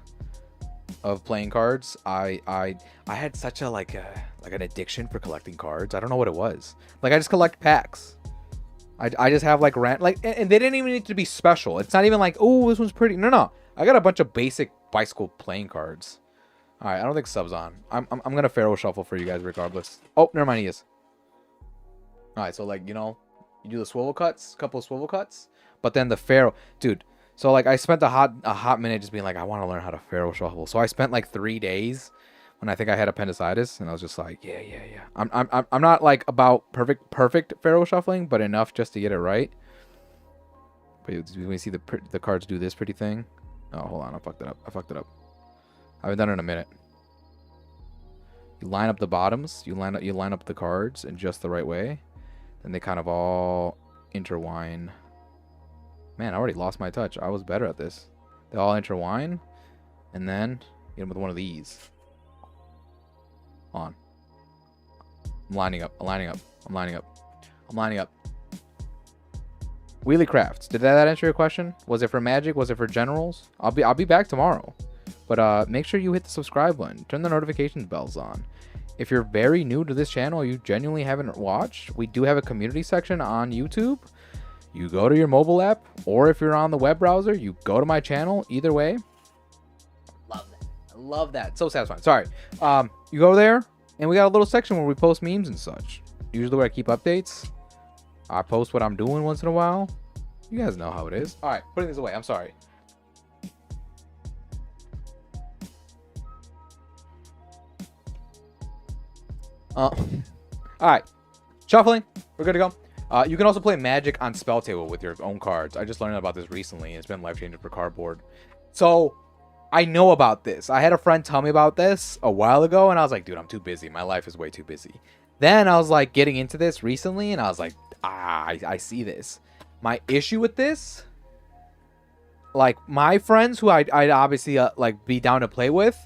of playing cards. I had such a like an addiction for collecting cards. I don't know what it was. Like I just collect packs. I just have like and they didn't even need to be special. It's not even like, oh, this one's pretty. No. I got a bunch of basic bicycle playing cards. All right, I don't think Sub's on. I'm gonna Pharaoh shuffle for you guys regardless. Oh, never mind, he is. All right, so like, you know, you do the swivel cuts, couple of swivel cuts, but then the Pharaoh, dude. So like I spent a hot minute just being like, I want to learn how to Pharaoh shuffle. So I spent like 3 days when I think I had appendicitis, and I was just like, yeah. I'm not like about perfect Pharaoh shuffling, but enough just to get it right. But when you see the cards do this pretty thing. Oh, hold on, I fucked it up. I haven't done it in a minute. You line up the bottoms, you line up the cards in just the right way. Then they kind of all intertwine. Man, I already lost my touch. I was better at this. They all intertwine. And then get them with one of these. On. I'm lining up. Wheelie Crafts. Did that answer your question? Was it for Magic? Was it for Generals? I'll be back tomorrow. But make sure you hit the subscribe button. Turn the notifications bells on. If you're very new to this channel, you genuinely haven't watched, we do have a community section on YouTube. You go to your mobile app, or if you're on the web browser, you go to my channel. Either way. Love that. I love that. So satisfying. Sorry. You go there, and we got a little section where we post memes and such. Usually where I keep updates. I post what I'm doing once in a while. You guys know how it is. All right, putting this away. I'm sorry. All right, shuffling. We're good to go. You can also play Magic on Spell Table with your own cards. I just learned about this recently. It's been life-changing for cardboard. So I know about this. I had a friend tell me about this a while ago, and I was like, dude, I'm too busy. My life is way too busy. Then I was like getting into this recently, and I was like, I see this. My issue with this, like my friends who I'd obviously like be down to play with,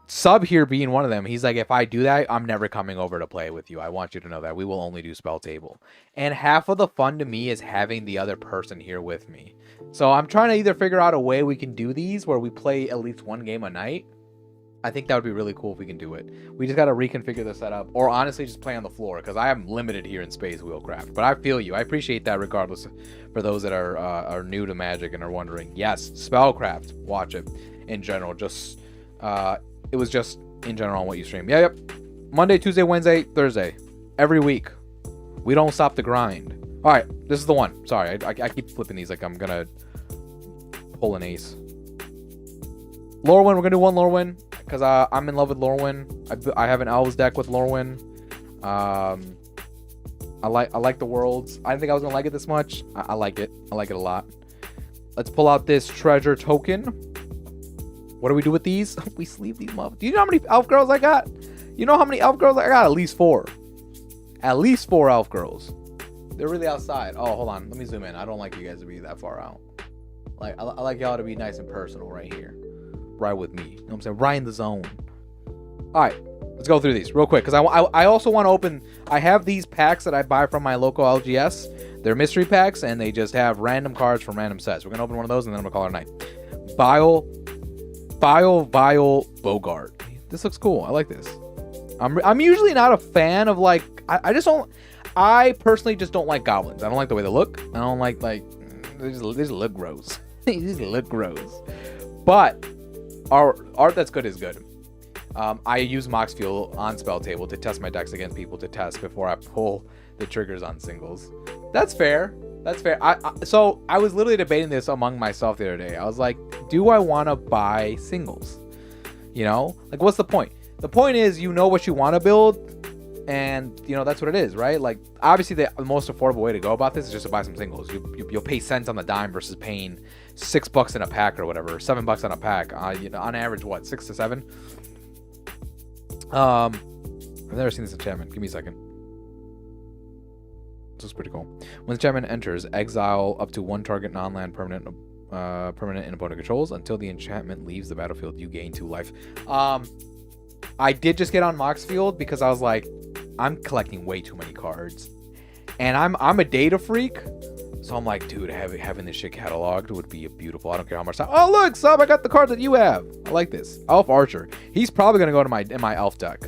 Sub here being one of them, he's like, if I do that, I'm never coming over to play with you. I want you to know that. We will only do Spell Table. And half of the fun to me is having the other person here with me. So I'm trying to either figure out a way we can do these where we play at least one game a night. I think that would be really cool if we can do it. We just got to reconfigure the setup, or honestly just play on the floor, because I am limited here in Space Wheelcraft. But I feel you. I appreciate that regardless for those that are new to Magic and are wondering. Yes, Spellcraft. Watch it in general. Just... it was just in general on what you stream. Yep. Monday, Tuesday, Wednesday, Thursday. Every week. We don't stop the grind. All right, this is the one. Sorry, I keep flipping these like I'm gonna pull an ace. Lorwyn, we're gonna do one Lorwyn because I'm in love with Lorwyn. I have an Elves deck with Lorwyn. I like the worlds. I didn't think I was gonna like it this much. I like it. I like it a lot. Let's pull out this treasure token. What do we do with these? We sleeve these up. Do you know how many elf girls I got? You know how many elf girls I got? At least 4. At least 4 elf girls. They're really outside. Oh, hold on. Let me zoom in. I don't like you guys to be that far out. Like I like y'all to be nice and personal right here. Right with me. You know what I'm saying? Right in the zone. All right. Let's go through these real quick because I also want to open. I have these packs that I buy from my local LGS. They're mystery packs and they just have random cards from random sets. We're gonna open one of those and then I'm gonna call it a night. Vile Bogart. This looks cool. I like this. I'm usually not a fan of like I just don't. I personally just don't like goblins. I don't like the way they look. I don't like they just look gross. They just look gross. But art that's good is good. I use Mox Fuel on Spell Table to test my decks against people to test before I pull the triggers on singles. That's fair. That's fair. So I was literally debating this among myself the other day. I was like, do I want to buy singles? You know, like what's the point? The point is, you know what you want to build, and you know that's what it is, right? Like obviously the most affordable way to go about this is just to buy some singles. You'll pay cents on the dime versus paying $6 in a pack or whatever, $7 on a pack. You know, on average, what, 6 to 7? I've never seen this enchantment. Give me a second. This is pretty cool. When the enchantment enters, exile up to 1 target non-land permanent in opponent controls. Until the enchantment leaves the battlefield, you gain 2 life. I did just get on Mox Field because I was like, I'm collecting way too many cards, and I'm a data freak. So I'm like, dude, having this shit cataloged would be beautiful. I don't care how much time. Oh, look, Sub, I got the cards that you have. I like this. Elf Archer. He's probably going to go to in my elf deck.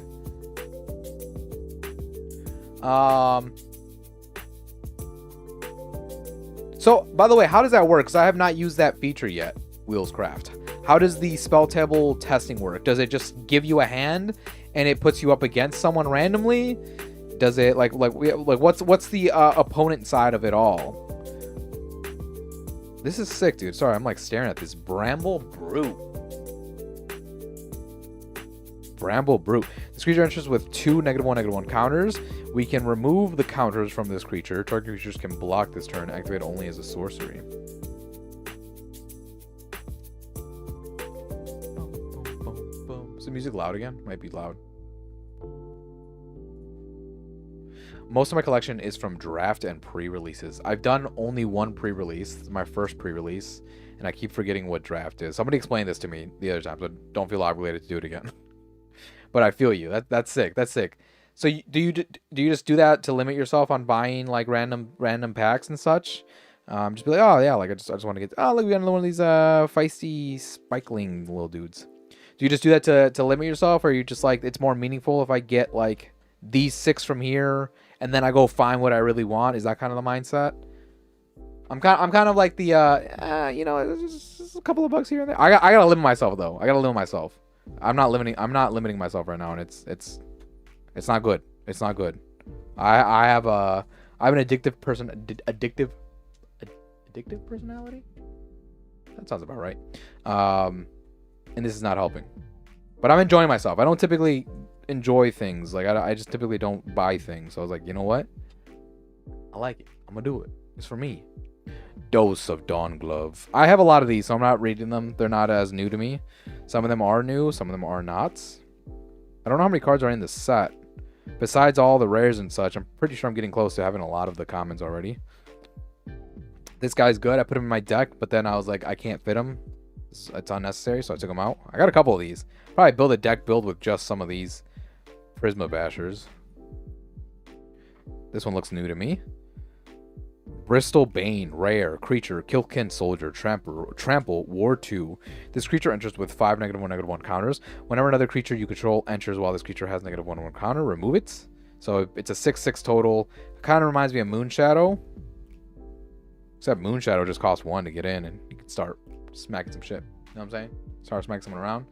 So, by the way, how does that work? Because I have not used that feature yet, Wheelscraft. How does the spell table testing work? Does it just give you a hand and it puts you up against someone randomly? Does it like what's the opponent side of it all? This is sick, dude. Sorry, I'm like staring at this Bramble Brute. Bramble Brute. This creature enters with 2 -1/-1 counters. We can remove the counters from this creature. Target creatures can block this turn. Activate only as a sorcery. Is the music loud again? Might be loud. Most of my collection is from draft and pre-releases. I've done only one pre-release. This is my first pre-release, and I keep forgetting what draft is. Somebody explained this to me the other time, so don't feel obligated to do it again. But I feel you. That's sick. That's sick. So do you just do that to limit yourself on buying like random packs and such? Just be like, oh yeah, like I just want to get. Oh look, we got another one of these feisty spikeling little dudes. Do you just do that to limit yourself, or are you just like it's more meaningful if I get like these 6 from here and then I go find what I really want? Is that kind of the mindset? I'm kind of like the you know, just a couple of bucks here and there. I gotta limit myself though. I gotta limit myself. I'm not limiting myself right now, and it's not good. It's not good. I have an addictive personality. That sounds about right. And this is not helping. But I'm enjoying myself. I don't typically enjoy things. Like I just typically don't buy things. So I was like, you know what? I like it. I'm gonna do it. It's for me. Dose of Dawn Glove. I have a lot of these, so I'm not reading them. They're not as new to me. Some of them are new, some of them are not. I don't know how many cards are in this set. Besides all the rares and such, I'm pretty sure I'm getting close to having a lot of the commons already. This guy's good. I put him in my deck, but then I was like, I can't fit him. It's unnecessary, so I took him out. I got a couple of these. Probably build a deck build with just some of these Prisma Bashers. This one looks new to me. Bristol Bane, rare creature, Kilkin Soldier, Trample, War 2. This creature enters with 5 -1/-1 counters. Whenever another creature you control enters while this creature has -1/1 counter, remove it. So it's a 6/6 total. Kind of reminds me of Moonshadow. Except Moonshadow just costs 1 to get in, and you can start smacking some shit. You know what I'm saying? Start smacking someone around.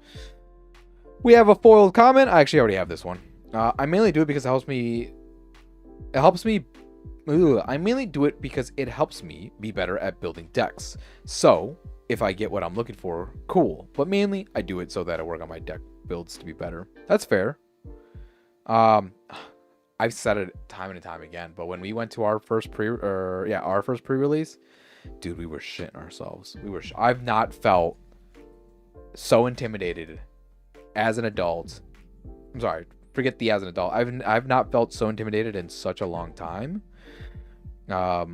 We have a foiled comment. I actually already have this one. I mainly do it because it helps me I mainly do it because it helps me be better at building decks. So if I get what I'm looking for, cool. But mainly I do it so that I work on my deck builds to be better. That's fair. I've said it time and time again, but when we went to our first pre-release, dude, we were shitting ourselves. I've not felt so intimidated as an adult. I'm sorry, forget the as an adult. I've not felt so intimidated in such a long time. I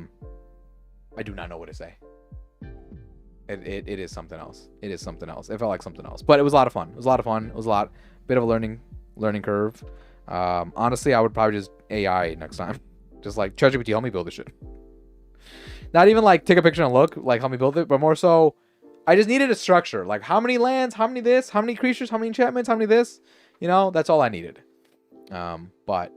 do not know what to say. It is something else. It is something else. It felt like something else, but it was a lot of fun. It was a lot of fun. It was a bit of a learning curve. Honestly, I would probably just AI next time. Just like ChatGPT, help me build this shit. Not even like take a picture and look, like help me build it, but more so, I just needed a structure. Like how many lands, how many this, how many creatures, how many enchantments, how many this. You know, that's all I needed. But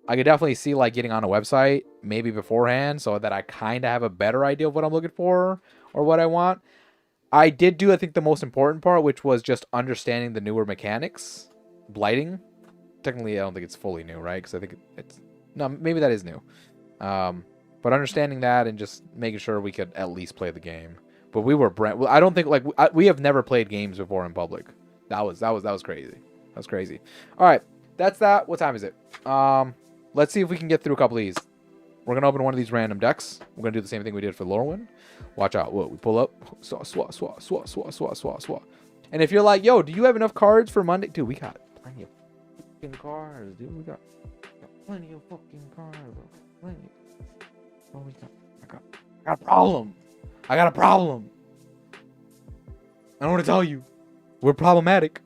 I could definitely see like getting on a website maybe beforehand so that I kind of have a better idea of what I'm looking for or what I want. I did do, I think, the most important part, which was just understanding the newer mechanics. Blighting. Technically, I don't think it's fully new, right? Because I think it's... No, maybe that is new. But understanding that and just making sure we could at least play the game. But we were... I don't think... like we have never played games before in public. That was crazy. That was crazy. All right. That's that. What time is it? Let's see if we can get through a couple of these. We're going to open one of these random decks. We're going to do the same thing we did for Lorwyn. Watch out. Whoa, we pull up. Swat. And if you're like, yo, do you have enough cards for Monday? Dude, we got plenty of fucking cards, dude. We got plenty of fucking cards, bro. Plenty. Oh, I got a problem. I got a problem. I don't want to tell you. We're problematic.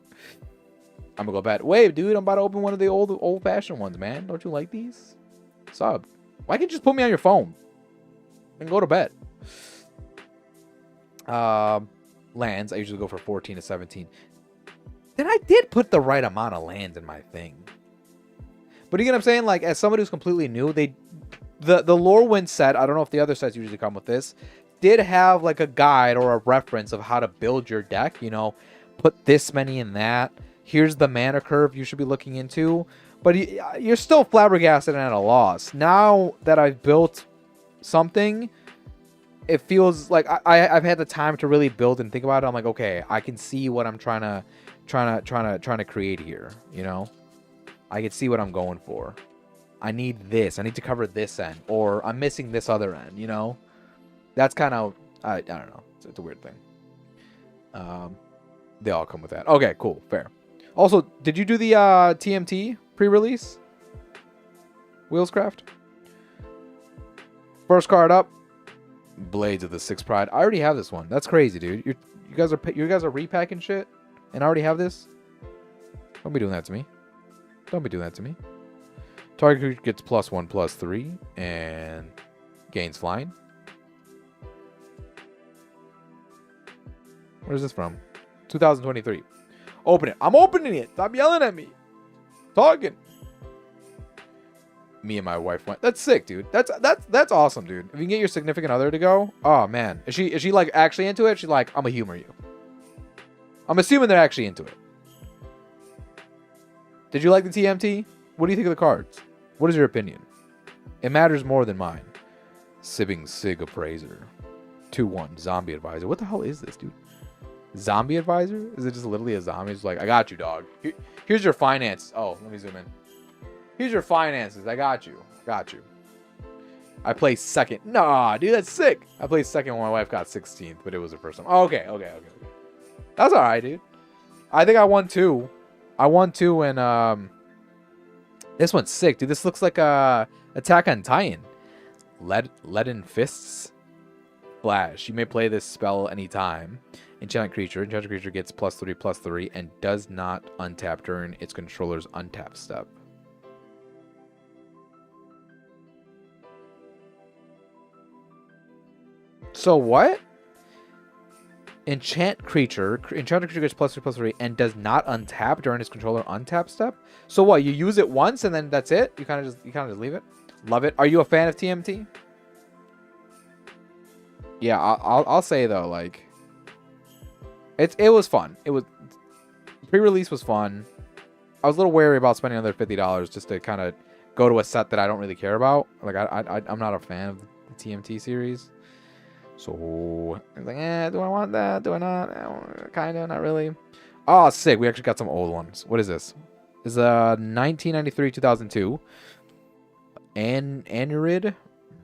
I'm gonna go back. Wait, dude, I'm about to open one of the old-fashioned ones, man. Don't you like these? Sub. Why can't you just put me on your phone and go to bed? Lands. I usually go for 14 to 17. Then I did put the right amount of lands in my thing. But you get what I'm saying? Like, as somebody who's completely new, the Lorwyn set, I don't know if the other sets usually come with this, did have like a guide or a reference of how to build your deck. You know, put this many in that. Here's the mana curve you should be looking into. But you're still flabbergasted and at a loss. Now that I've built something, it feels like I've had the time to really build and think about it. I'm like, okay, I can see what I'm trying to create here. You know, I can see what I'm going for. I need this. I need to cover this end, or I'm missing this other end. You know, that's kind of I don't know. It's a weird thing. They all come with that. Okay, cool, fair. Also, did you do the TMT pre-release? Wheelscraft. First card up. Blades of the Sixth Pride. I already have this one. That's crazy, dude. You guys are repacking shit, and I already have this. Don't be doing that to me. Don't be doing that to me. Target creature gets +1/+3 and gains flying. Where's this from? 2023. Open it. I'm opening it. Stop yelling at me. Talking. Me and my wife went. That's sick, dude. That's awesome, dude. If you can get your significant other to go, oh man. Is she like actually into it? She's like, I'm gonna humor you. I'm assuming they're actually into it. Did you like the TMT? What do you think of the cards? What is your opinion? It matters more than mine. Sibbing Sig Appraiser. 2/1 Zombie Advisor. What the hell is this, dude? Zombie Advisor? Is it just literally a zombie? It's like, I got you, dog. Here's your finance. Oh, let me zoom in. Here's your finances. I got you. Got you. I placed second. Nah, dude, that's sick. I placed second when my wife got 16th, but it was her first time. Oh, okay. That's all right, dude. I think I won 2. I won 2, and this one's sick, dude. This looks like a Attack on Titan. Leaden Fists. Flash. You may play this spell anytime. Enchanted creature gets +3/+3 and does not untap during its controller's untap step. So what? Enchanted creature gets +3/+3 and does not untap during its controller untap step. So what? You use it once and then that's it? You kind of just leave it? Love it. Are you a fan of TMT? Yeah, I'll say though, like, it was fun. It was pre-release was fun. I was a little wary about spending another $50 just to kind of go to a set that I don't really care about. Like I'm not a fan of the TMT series. So I was like, do I want that? Do I not? Kinda, not really. Oh, sick. We actually got some old ones. What is this? This is 1993-2002 Anurid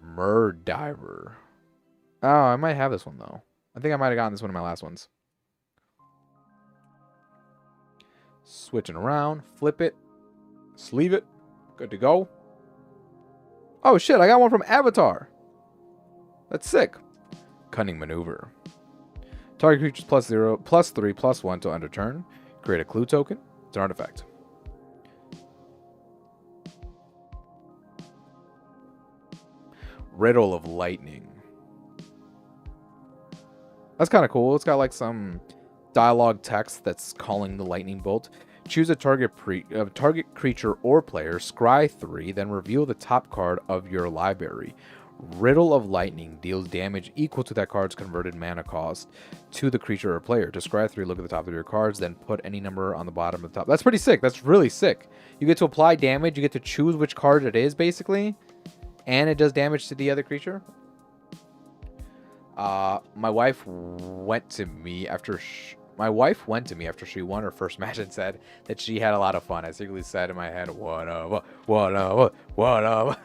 Murdiver. Oh, I might have this one though. I think I might have gotten this one in my last ones. Switching around, flip it, sleeve it, good to go. Oh shit, I got one from Avatar. That's sick. Cunning Maneuver. Target creatures +0, +3, +1 to end a turn. Create a clue token. It's an artifact. Riddle of Lightning. That's kind of cool. It's got like some dialogue text that's calling the lightning bolt. Choose a target creature or player, scry 3, then reveal the top card of your library. Riddle of Lightning deals damage equal to that card's converted mana cost to the creature or player. To scry 3, look at the top of your cards, then put any number on the bottom of the top. That's pretty sick. That's really sick. You get to apply damage. You get to choose which card it is, basically. And it does damage to the other creature. My wife went to me after she won her first match and said that she had a lot of fun. I secretly said in my head, what up, what up, what up.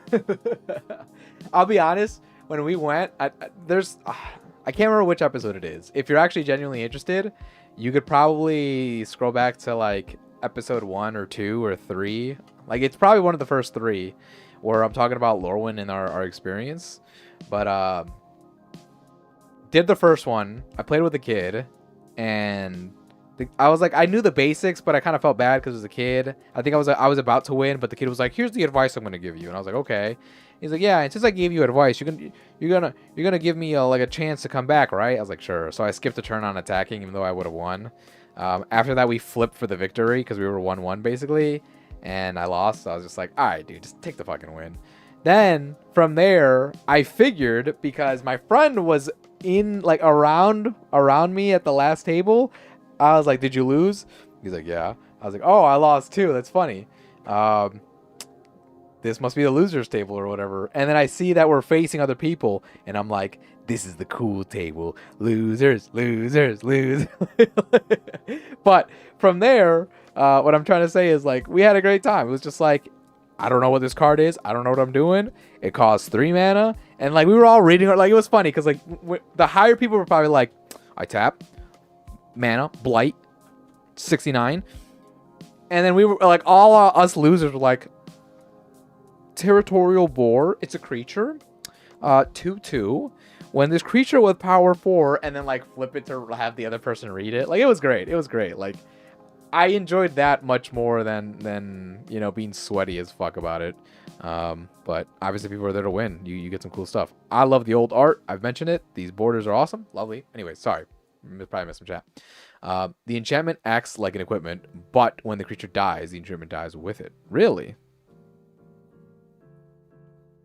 I'll be honest, when we went, I can't remember which episode it is. If you're actually genuinely interested, you could probably scroll back to like episode 1 or 2 or 3. Like it's probably one of the first 3 where I'm talking about Lorwyn and our experience. But did the first one. I played with a kid, and I was like, I knew the basics, but I kind of felt bad because as a kid, I think I was about to win, but the kid was like, "Here's the advice I'm going to give you," and I was like, "Okay." He's like, "Yeah, and since I gave you advice, you're gonna give me like a chance to come back, right?" I was like, "Sure." So I skipped a turn on attacking, even though I would have won. After that, we flipped for the victory because we were 1-1 basically, and I lost. So I was just like, "All right, dude, just take the fucking win." Then from there, I figured because my friend was in like around me at the last table, I was like, "Did you lose?" He's like, "Yeah." I was like, "Oh, I lost too. That's funny. This must be the losers table or whatever." And then I see that we're facing other people, and I'm like, "This is the cool table. Losers, losers, lose." But from there, what I'm trying to say is like we had a great time. It was just like, I don't know what this card is. I don't know what I'm doing. It costs 3 mana. And like we were all reading it. Like it was funny because like the higher people were probably like, I tap, mana, blight, 69. And then we were like, all us losers were like, Territorial Boar. It's a creature. 2/2. When this creature with power 4, and then like flip it to have the other person read it. Like it was great. It was great. Like I enjoyed that much more than you know being sweaty as fuck about it. But obviously people are there to win. You get some cool stuff. I love the old art. I've mentioned it. These borders are awesome. Lovely. Anyway, sorry. Probably missed some chat. The enchantment acts like an equipment, but when the creature dies, the enchantment dies with it. Really?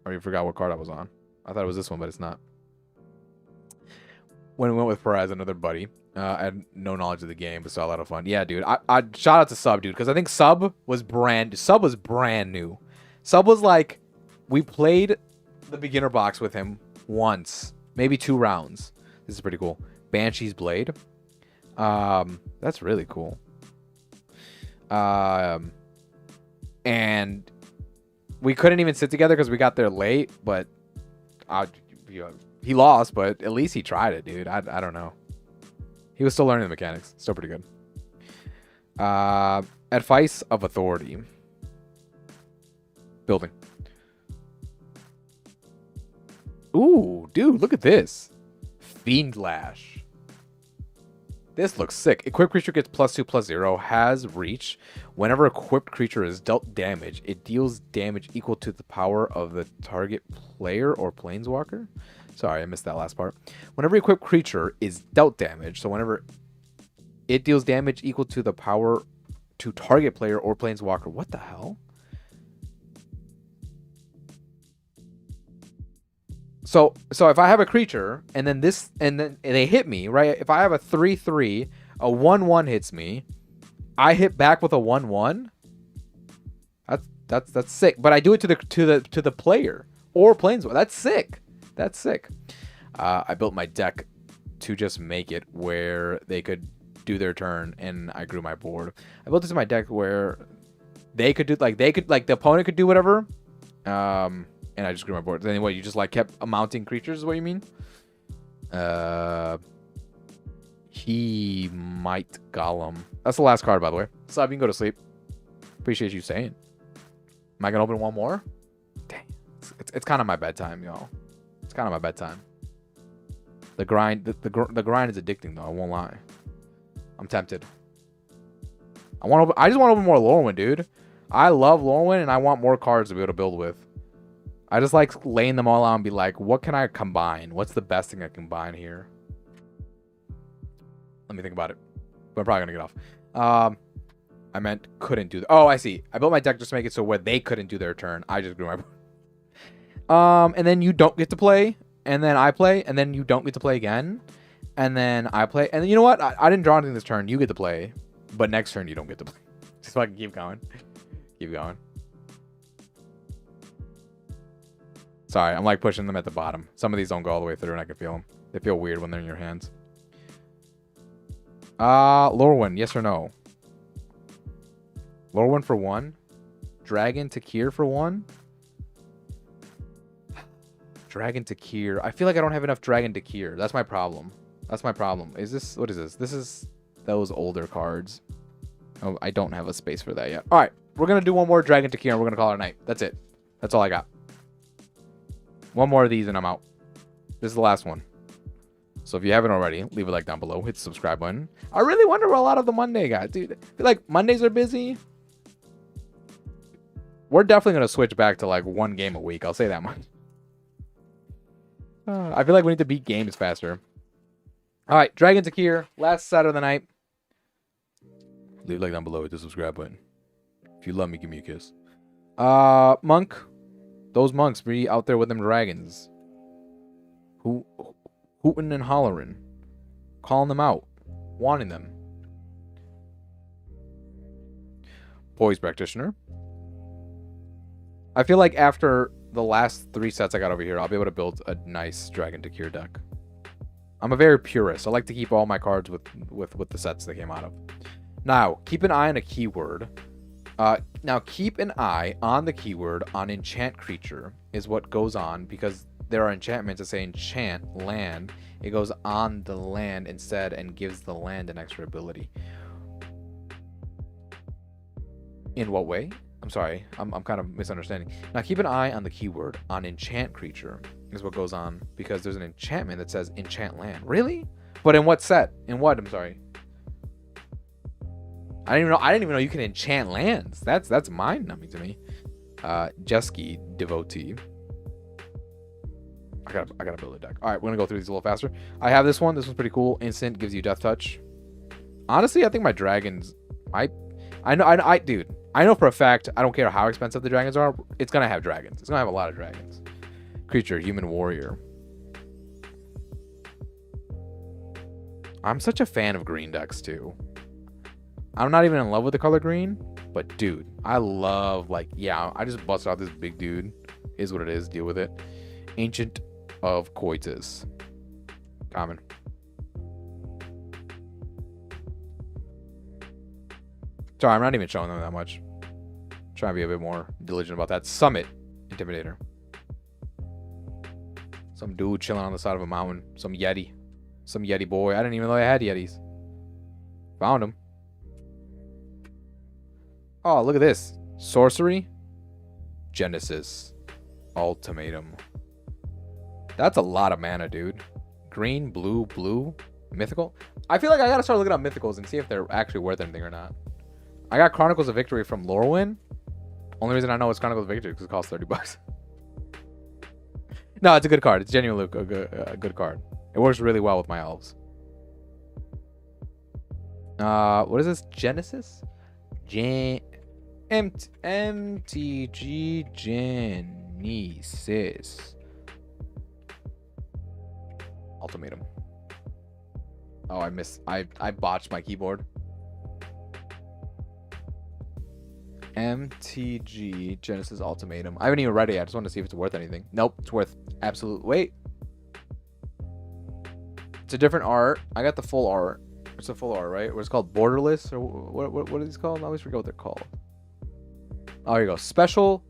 Or you forgot what card I was on. I thought it was this one, but it's not. When we went with Perez, another buddy, I had no knowledge of the game, but saw a lot of fun. Yeah, dude. I shout out to Sub, dude, because I think Sub was brand new. Sub was like, we played the beginner box with him once, maybe 2 rounds. This is pretty cool. Banshee's Blade. That's really cool. And we couldn't even sit together because we got there late, but he lost, but at least he tried it, dude. I don't know. He was still learning the mechanics. Still pretty good. Advice of Authority. Building. Ooh, dude, look at this. Fiend Lash. This looks sick. Equipped creature gets +2/+0, has reach. Whenever equipped creature is dealt damage, it deals damage equal to the power of the target player or planeswalker. Sorry, I missed that last part. Whenever equipped creature is dealt damage, so whenever it deals damage equal to the power to target player or planeswalker. What the hell? So if I have a creature and then they hit me, right? If I have a 3/3, a 1/1 hits me, I hit back with a 1/1. That's sick. But I do it to the player or planeswalker. That's sick. That's sick. I built my deck to just make it where they could do their turn, and I grew my board. I built this in my deck where they could do the opponent could do whatever, and I just grew my board. Anyway, you just like kept mounting creatures is what you mean? He might Golem. That's the last card, by the way. So you can go to sleep. Appreciate you saying. Am I gonna open one more? Dang, it's kind of my bedtime, y'all. It's kind of my bedtime. The grind, the grind is addicting, though. I won't lie. I'm tempted. I just want to open more Lorwyn, dude. I love Lorwyn, and I want more cards to be able to build with. I just like laying them all out and be like, what can I combine? What's the best thing I can combine here? Let me think about it. But I'm probably gonna get off. I meant couldn't do. Oh, I see. I built my deck just to make it so where they couldn't do their turn. I just grew my board. And then you don't get to play. And then I play, and then you don't get to play again, and then I play, and then you know what? I didn't draw anything this turn. You get to play, but next turn you don't get to play. Just fucking keep going, keep going. Sorry, I'm like pushing them at the bottom. Some of these don't go all the way through, and I can feel them. They feel weird when they're in your hands. Lorwyn, yes or no? Lorwyn for 1, Dragon Takir for 1. Dragon Takir. I feel like I don't have enough Dragon Takir. That's my problem. That's my problem. Is this... What is this? This is those older cards. Oh, I don't have a space for that yet. All right. We're going to do one more Dragon Takir, and we're going to call it a night. That's it. That's all I got. One more of these, and I'm out. This is the last one. So if you haven't already, leave a like down below. Hit the subscribe button. I really wonder where a lot of the Monday guys... Dude, I feel like Mondays are busy. We're definitely going to switch back to like 1 game a week. I'll say that much. I feel like we need to beat games faster. All right, Dragon Takir, last set of the night. Leave a like down below with the subscribe button. If you love me, give me a kiss. Monk. Those monks be out there with them dragons. Hooting and hollering. Calling them out. Wanting them. Poise Practitioner. I feel like after the last 3 sets I got over here, I'll be able to build a nice Dragon Takir deck. I'm a very purist. I like to keep all my cards with the sets they came out of. Now, keep an eye on a keyword. Now, keep an eye on the keyword on enchant creature is what goes on, because there are enchantments that say enchant land. It goes on the land instead and gives the land an extra ability. In what way? I'm sorry, I'm kind of misunderstanding. Now, keep an eye on the keyword on enchant creature is what goes on, because there's an enchantment that says enchant land. Really? But in what set? In what? I'm sorry. I didn't even know you can enchant lands. That's mind-numbing to me. Jeski Devotee. I gotta build a deck. All right, we're gonna go through these a little faster. I have this one. This one's pretty cool. Instant, gives you death touch. Honestly, I think my dragons. Dude. I know for a fact, I don't care how expensive the dragons are, it's going to have dragons. It's going to have a lot of dragons. Creature, human warrior. I'm such a fan of green decks, too. I'm not even in love with the color green, but dude, I love, like, yeah, I just busted out this big dude. Is what it is. Deal with it. Ancient of Coitus. Common. Sorry, I'm not even showing them that much. I'm trying to be a bit more diligent about that. Summit Intimidator. Some dude chilling on the side of a mountain. Some Yeti. Some Yeti boy. I didn't even know I had Yetis. Found him. Oh, look at this. Sorcery. Genesis. Ultimatum. That's a lot of mana, dude. Green, blue, blue. Mythical. I feel like I gotta start looking up mythicals and see if they're actually worth anything or not. I got Chronicles of Victory from Lorwyn. Only reason I know it's Chronicles of Victory is because it costs $30. No, it's a good card. It's genuinely a good card. It works really well with my elves. What is this? Genesis? MTG Genesis. Ultimatum. Oh, I botched my keyboard. MTG Genesis Ultimatum. I haven't even read it yet. I just want to see if it's worth anything. Nope, it's worth absolute. Wait. It's a different art. I got the full art. It's a full art, right? It's called Borderless, or what are these called? I always forget what they're called. Oh, here you go. Special.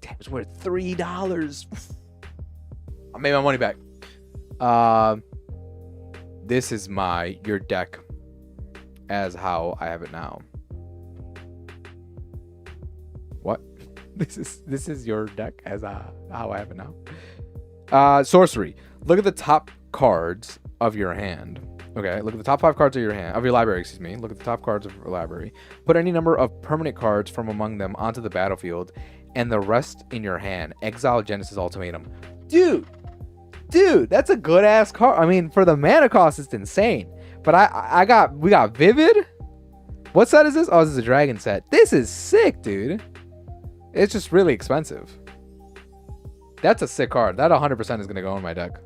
Damn, it's worth $3. I made my money back. This is your deck as how I have it now. What? This is your deck as how I have it now. Sorcery. Look at the top cards of your hand. Okay, look at the top 5 cards of your hand, of your library, excuse me. Look at the top cards of your library. Put any number of permanent cards from among them onto the battlefield and the rest in your hand. Exile Genesis Ultimatum. Dude, that's a good ass card. I mean, for the mana cost, it's insane. But we got Vivid. What set is this? Oh, this is a dragon set. This is sick, dude. It's just really expensive. That's a sick card. That 100% is going to go in my deck.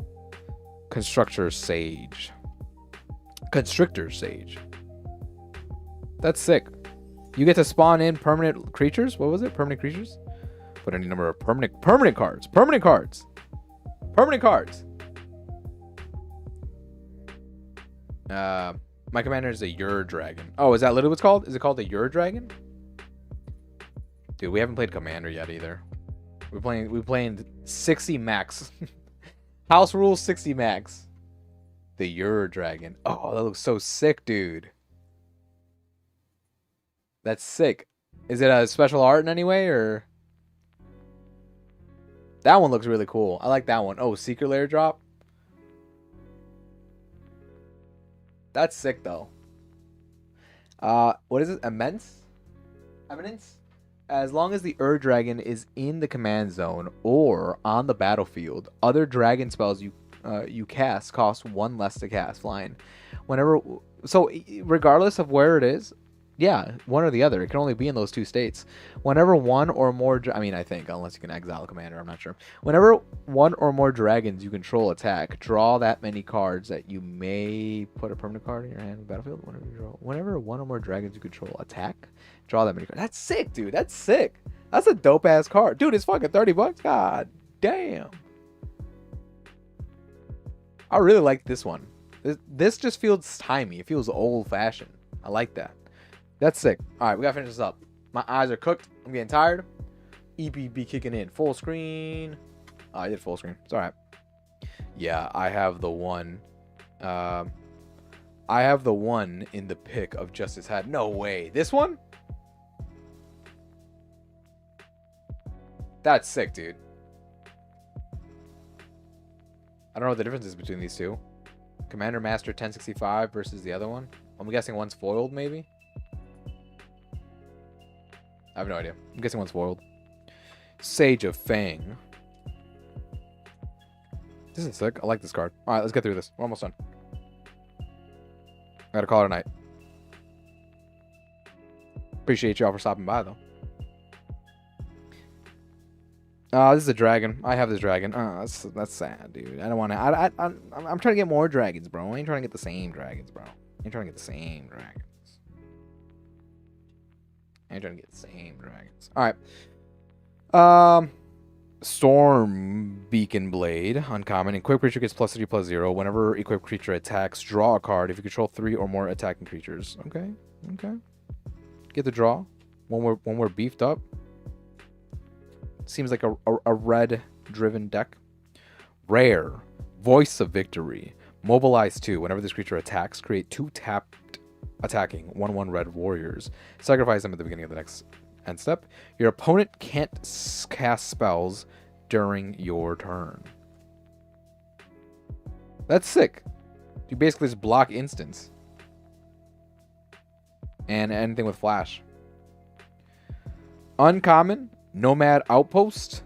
Constrictor Sage. That's sick. You get to spawn in permanent creatures. What was it? Permanent creatures? Put any number of permanent cards. Permanent cards. My commander is a Ur Dragon. Oh, is that literally what's called? Is it called the Ur Dragon? Dude, we haven't played Commander yet either. We're playing 60 max. House rules 60 max. The Ur Dragon. Oh, that looks so sick, dude. That's sick. Is it a special art in any way, or? That one looks really cool. I like that one. Oh, Secret Lair drop. That's sick, though. What is it? Eminence? As long as the Ur Dragon is in the command zone or on the battlefield, other dragon spells you cast cost 1 less to cast flying. So regardless of where it is, yeah, one or the other. It can only be in those 2 states. Whenever one or more, I think, unless you can exile a commander, I'm not sure. Whenever one or more dragons you control attack, draw that many cards that you may put a permanent card in your hand on the battlefield. Whenever one or more dragons you control attack, draw that many cards. That's sick, dude. That's sick. That's a dope ass card, dude. It's fucking $30. God damn. I really like this one. This just feels timey. It feels old fashioned. I like that. That's sick. All right, we gotta finish this up. My eyes are cooked. I'm getting tired. EPB kicking in. Full screen. Oh, I did full screen. It's all right. Yeah, I have the one. I have the one in the pick of Justice Hat. No way. This one? That's sick, dude. I don't know what the difference is between these two. Commander Master 1065 versus the other one. I'm guessing one's foiled, maybe? I have no idea. I'm guessing one's foiled. Sage of Fang. This is sick. I like this card. Alright, let's get through this. We're almost done. I gotta call it a night. Appreciate y'all for stopping by, though. This is a dragon. I have this dragon. That's sad, dude. I don't want to. I'm trying to get more dragons, bro. I ain't trying to get the same dragons, bro. I ain't trying to get the same dragons. All right. Storm Beacon Blade, uncommon. Equipped creature gets +3/+0. Whenever equipped creature attacks, draw a card if you control 3 or more attacking creatures. Okay. Get the draw when we're beefed up. Seems like a red-driven deck. Rare. Voice of Victory. Mobilize 2. Whenever this creature attacks, create 2 tapped attacking 1/1 red warriors. Sacrifice them at the beginning of the next end step. Your opponent can't cast spells during your turn. That's sick. You basically just block instants. And anything with flash. Uncommon. Nomad Outpost.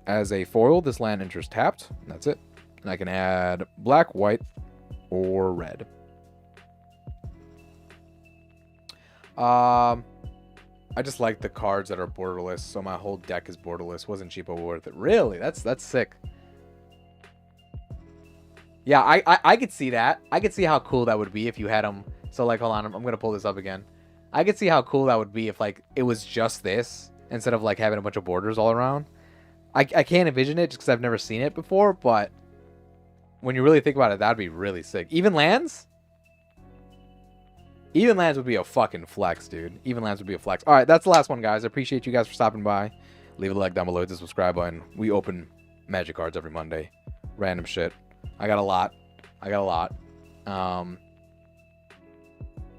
As a foil, this land enters tapped. That's it. And I can add black, white, or red. I just like the cards that are borderless, so my whole deck is borderless. Wasn't cheap, but worth it. Really? That's sick. Yeah, I could see that. I could see how cool that would be if you had them. So, like, hold on. I'm going to pull this up again. I could see how cool that would be if like it was just this instead of like having a bunch of borders all around. I can't envision it just because I've never seen it before, but when you really think about it, that'd be really sick. Even lands? Even lands would be a fucking flex, dude. Even lands would be a flex. All right, that's the last one, guys. I appreciate you guys for stopping by. Leave a like down below, hit the subscribe button. We open magic cards every Monday. Random shit. I got a lot.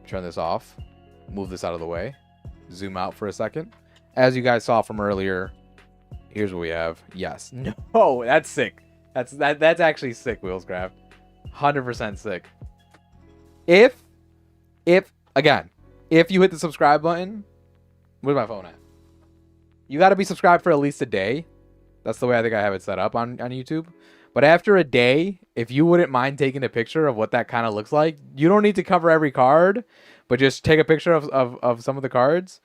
Turn this off. Move this out of the way. Zoom out for a second. As you guys saw from earlier, here's what we have. Yes. No, that's sick. That's actually sick, Wheelscraft. 100% sick. If again, if you hit the subscribe button, where's my phone at? You got to be subscribed for at least a day. That's the way I think I have it set up on YouTube. But after a day, if you wouldn't mind taking a picture of what that kind of looks like, you don't need to cover every card, but just take a picture of some of the cards.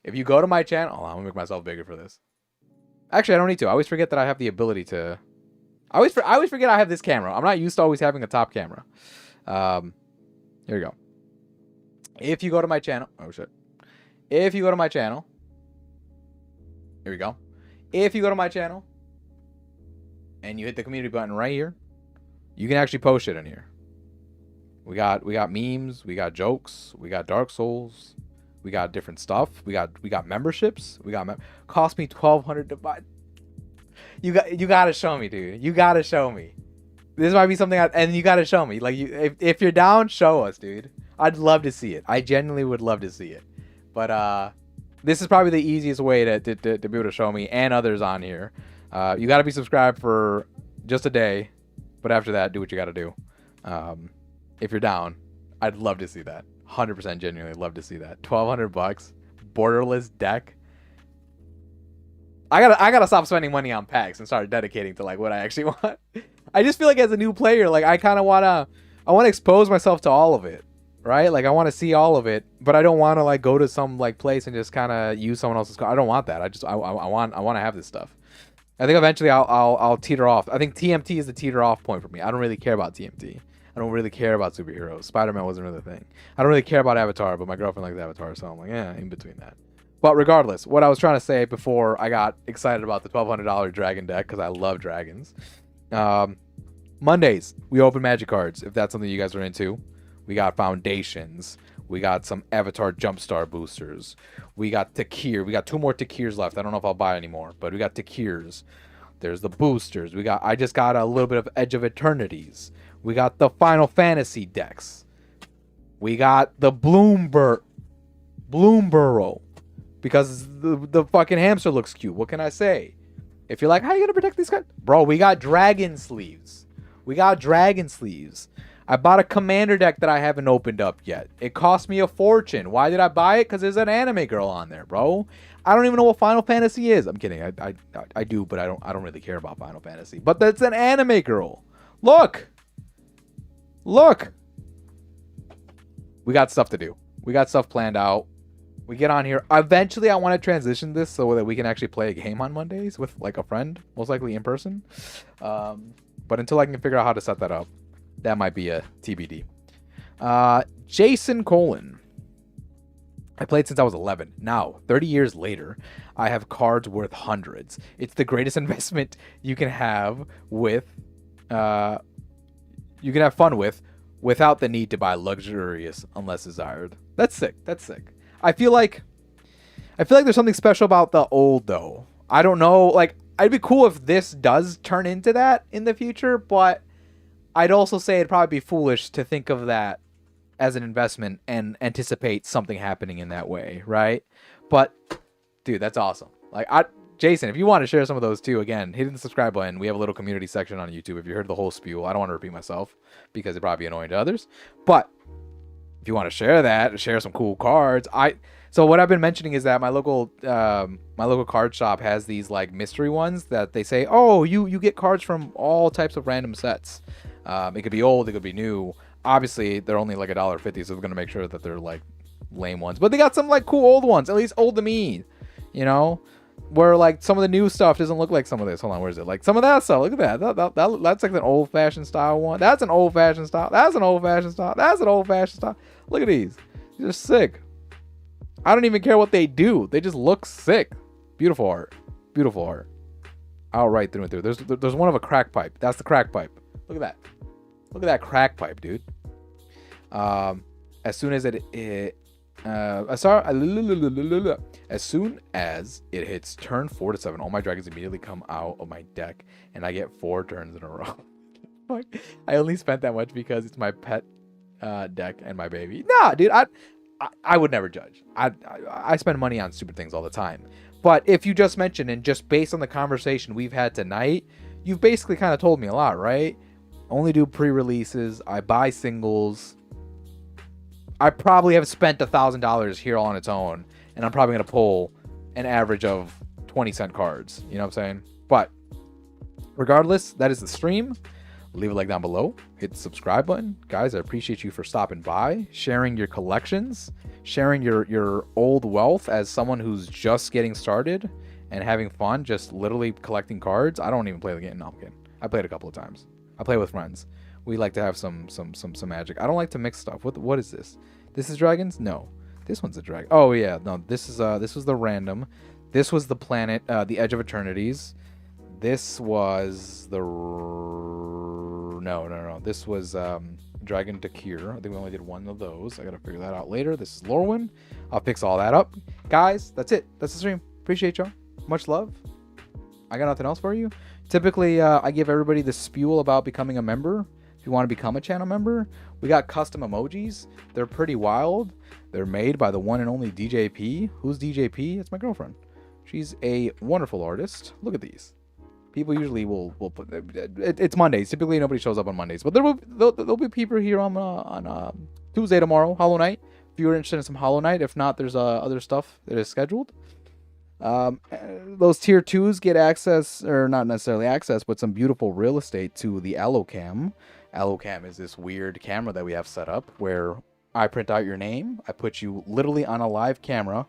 If you go to my channel, hold on, I'm gonna make myself bigger for this. Actually, I don't need to. I always forget that I have the ability to. I always forget I have this camera. I'm not used to always having a top camera. Here we go. If you go to my channel, oh shit. If you go to my channel, here we go. If you go to my channel and you hit the community button right here, you can actually post shit in here. We got memes, we got jokes, we got Dark Souls, we got different stuff, we got memberships, cost me $1,200 to buy. You gotta show me, dude. You gotta show me. This might be something, and you gotta show me. Like, if you're down, show us, dude. I'd love to see it. I genuinely would love to see it. But this is probably the easiest way to be able to show me and others on here. You gotta be subscribed for just a day, but after that, do what you gotta do. If you're down, I'd love to see that. 100% genuinely love to see that. $1,200, borderless deck. I gotta stop spending money on packs and start dedicating to like what I actually want. I just feel like as a new player, like I kind of wanna expose myself to all of it, right? Like I want to see all of it, but I don't want to like go to some like place and just kind of use someone else's card. I don't want that. I want to have this stuff. I think eventually I'll teeter off. I think TMT is the teeter off point for me. I don't really care about TMT. I don't really care about superheroes. Spider-Man wasn't really a thing. I don't really care about Avatar, but my girlfriend likes Avatar, so I'm like, yeah, in between that. But regardless, what I was trying to say before I got excited about the $1,200 dragon deck, because I love dragons. Mondays, we open magic cards, if that's something you guys are into. We got foundations. We got some Avatar Jumpstar boosters. We got Takir. We got 2 more Takirs left. I don't know if I'll buy anymore, but we got Takirs. There's the boosters. I just got a little bit of Edge of Eternities. We got the Final Fantasy decks. We got the Bloomburrow. Because the fucking hamster looks cute. What can I say? If you're like, how are you going to protect these cards? Bro, we got dragon sleeves. I bought a commander deck that I haven't opened up yet. It cost me a fortune. Why did I buy it? Because there's an anime girl on there, bro. I don't even know what Final Fantasy is. I'm kidding. I do, but I don't really care about Final Fantasy. But that's an anime girl. Look. We got stuff to do. We got stuff planned out. We get on here. Eventually, I want to transition this so that we can actually play a game on Mondays with like a friend, most likely in person. But until I can figure out how to set that up, that might be a TBD. Jason Colin. I played since I was 11. Now, 30 years later, I have cards worth hundreds. It's the greatest investment you can have with, you can have fun with, without the need to buy luxurious unless desired. That's sick. I feel like there's something special about the old though. I don't know. Like, I'd be cool if this does turn into that in the future, but I'd also say it'd probably be foolish to think of that as an investment and anticipate something happening in that way, right? But, dude, that's awesome. Like, Jason, if you want to share some of those too, again, hit the subscribe button. We have a little community section on YouTube. If you heard the whole spiel, I don't want to repeat myself because it'd probably be annoying to others. But if you want to share that, share some cool cards. So what I've been mentioning is that my local card shop has these like mystery ones that they say, oh, you get cards from all types of random sets. It could be old, it could be new. Obviously, they're only like $1.50, so we're gonna make sure that they're like lame ones. But they got some like cool old ones, at least old to me, you know, where like some of the new stuff doesn't look like some of this. Hold on, where is it? Like some of that stuff. Look at that. That's like an old-fashioned style one. That's an old-fashioned style. That's an old-fashioned style. That's an old-fashioned style. Look at these. These are sick. I don't even care what they do. They just look sick. Beautiful art. Beautiful art. Outright through and through. There's one of a crack pipe. That's the crack pipe. Look at that. Look at that crack pipe, dude. As soon as as soon as it hits turn 4 to 7, all my dragons immediately come out of my deck, and I get 4 turns in a row. I only spent that much because it's my pet deck and my baby. Nah, dude, I would never judge. I spend money on stupid things all the time. But if you just mentioned, and just based on the conversation we've had tonight, you've basically kind of told me a lot, right? Only do pre-releases. I buy singles. I probably have spent $1,000 here all on its own, and I'm probably going to pull an average of 20-cent cards. You know what I'm saying? But regardless, that is the stream. Leave a like down below. Hit the subscribe button. Guys, I appreciate you for stopping by, sharing your collections, sharing your old wealth as someone who's just getting started and having fun, just literally collecting cards. I don't even play the game. No, I'm kidding. I played a couple of times. I play with friends. We like to have some magic. I don't like to mix stuff. What is this? This is dragons? No. This one's a dragon. Oh yeah, no. This was the random. This was the planet, the Edge of Eternities. This was the no. This was Dragon Dakir. I think we only did one of those. I gotta figure that out later. This is Lorwyn. I'll fix all that up. Guys, that's it. That's the stream. Appreciate y'all. Much love. I got nothing else for you. Typically, I give everybody the spiel about becoming a member. If you want to become a channel member, we got custom emojis. They're pretty wild. They're made by the one and only DJP. Who's DJP? It's my girlfriend. She's a wonderful artist. Look at these. People usually will put it's Mondays. Typically nobody shows up on Mondays, but there'll be people here on Tuesday tomorrow, Hollow Knight. If you're interested in some Hollow Knight, if not, there's other stuff that is scheduled. Those tier 2s get access, or not necessarily access, but some beautiful real estate to the Allocam. Allocam is this weird camera that we have set up where I print out your name. I put you literally on a live camera.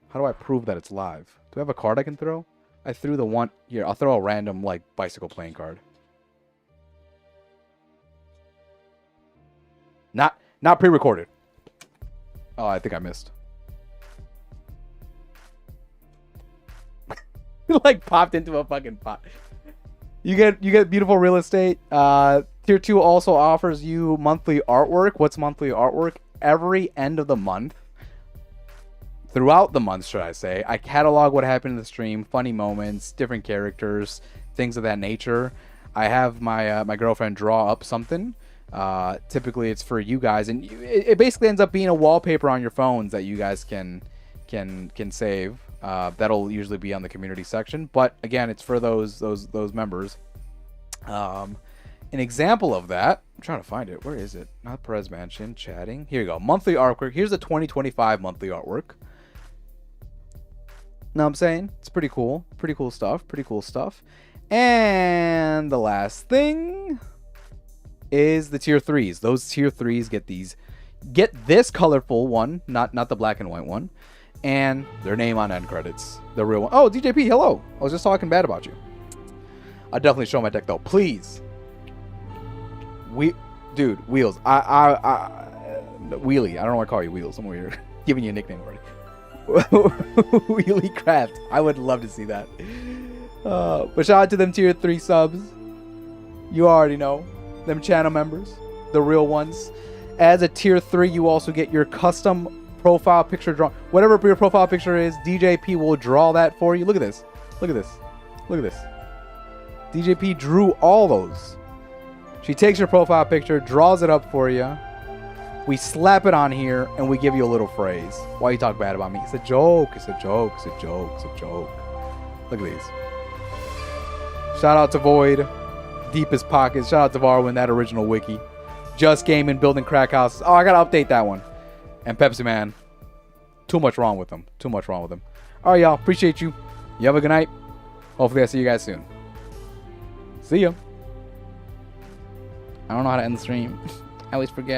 How do I prove that it's live? Do I have a card I can throw? I threw the one here. I'll throw a random like bicycle playing card. Not pre-recorded. Oh, I think I missed. Like popped into a fucking pot. You get beautiful real estate. Tier 2 also offers you monthly artwork. What's monthly artwork? Every end of the month. Throughout the month, should I say, I catalog what happened in the stream, funny moments, different characters, things of that nature. I have my my girlfriend draw up something. Typically, it's for you guys, and it basically ends up being a wallpaper on your phones that you guys can save. That'll usually be on the community section, but again, it's for those members. An example of that, I'm trying to find it. Where is it? Not Perez Mansion. Chatting. Here you go. Monthly artwork. Here's the 2025 monthly artwork. Know what I'm saying? It's pretty cool. Pretty cool stuff. Pretty cool stuff. And the last thing is the tier 3s. Those tier 3s get this colorful one, not the black and white one, and their name on end credits. The real one. Oh, DJP, hello. I was just talking bad about you. I'll definitely show my deck though. Please. Dude, Wheels. Wheelie. I don't know why I call you Wheels. I'm weird. Giving you a nickname already. Wheelie Craft. I would love to see that. But shout out to them tier 3 subs. You already know. Them channel members. The real ones. As a tier 3, you also get your custom profile picture drawn. Whatever your profile picture is, DJP will draw that for you. Look at this. Look at this. Look at this. DJP drew all those. She takes your profile picture, draws it up for you. We slap it on here, and we give you a little phrase. Why you talk bad about me? It's a joke. It's a joke. It's a joke. It's a joke. Look at these. Shout out to Void. Deepest Pockets. Shout out to Varwin, that original wiki. Just Gaming, building crack houses. Oh, I gotta update that one. And Pepsi Man. Too much wrong with them. Too much wrong with them. All right, y'all. Appreciate you. You have a good night. Hopefully I see you guys soon. See ya. I don't know how to end the stream. I always forget.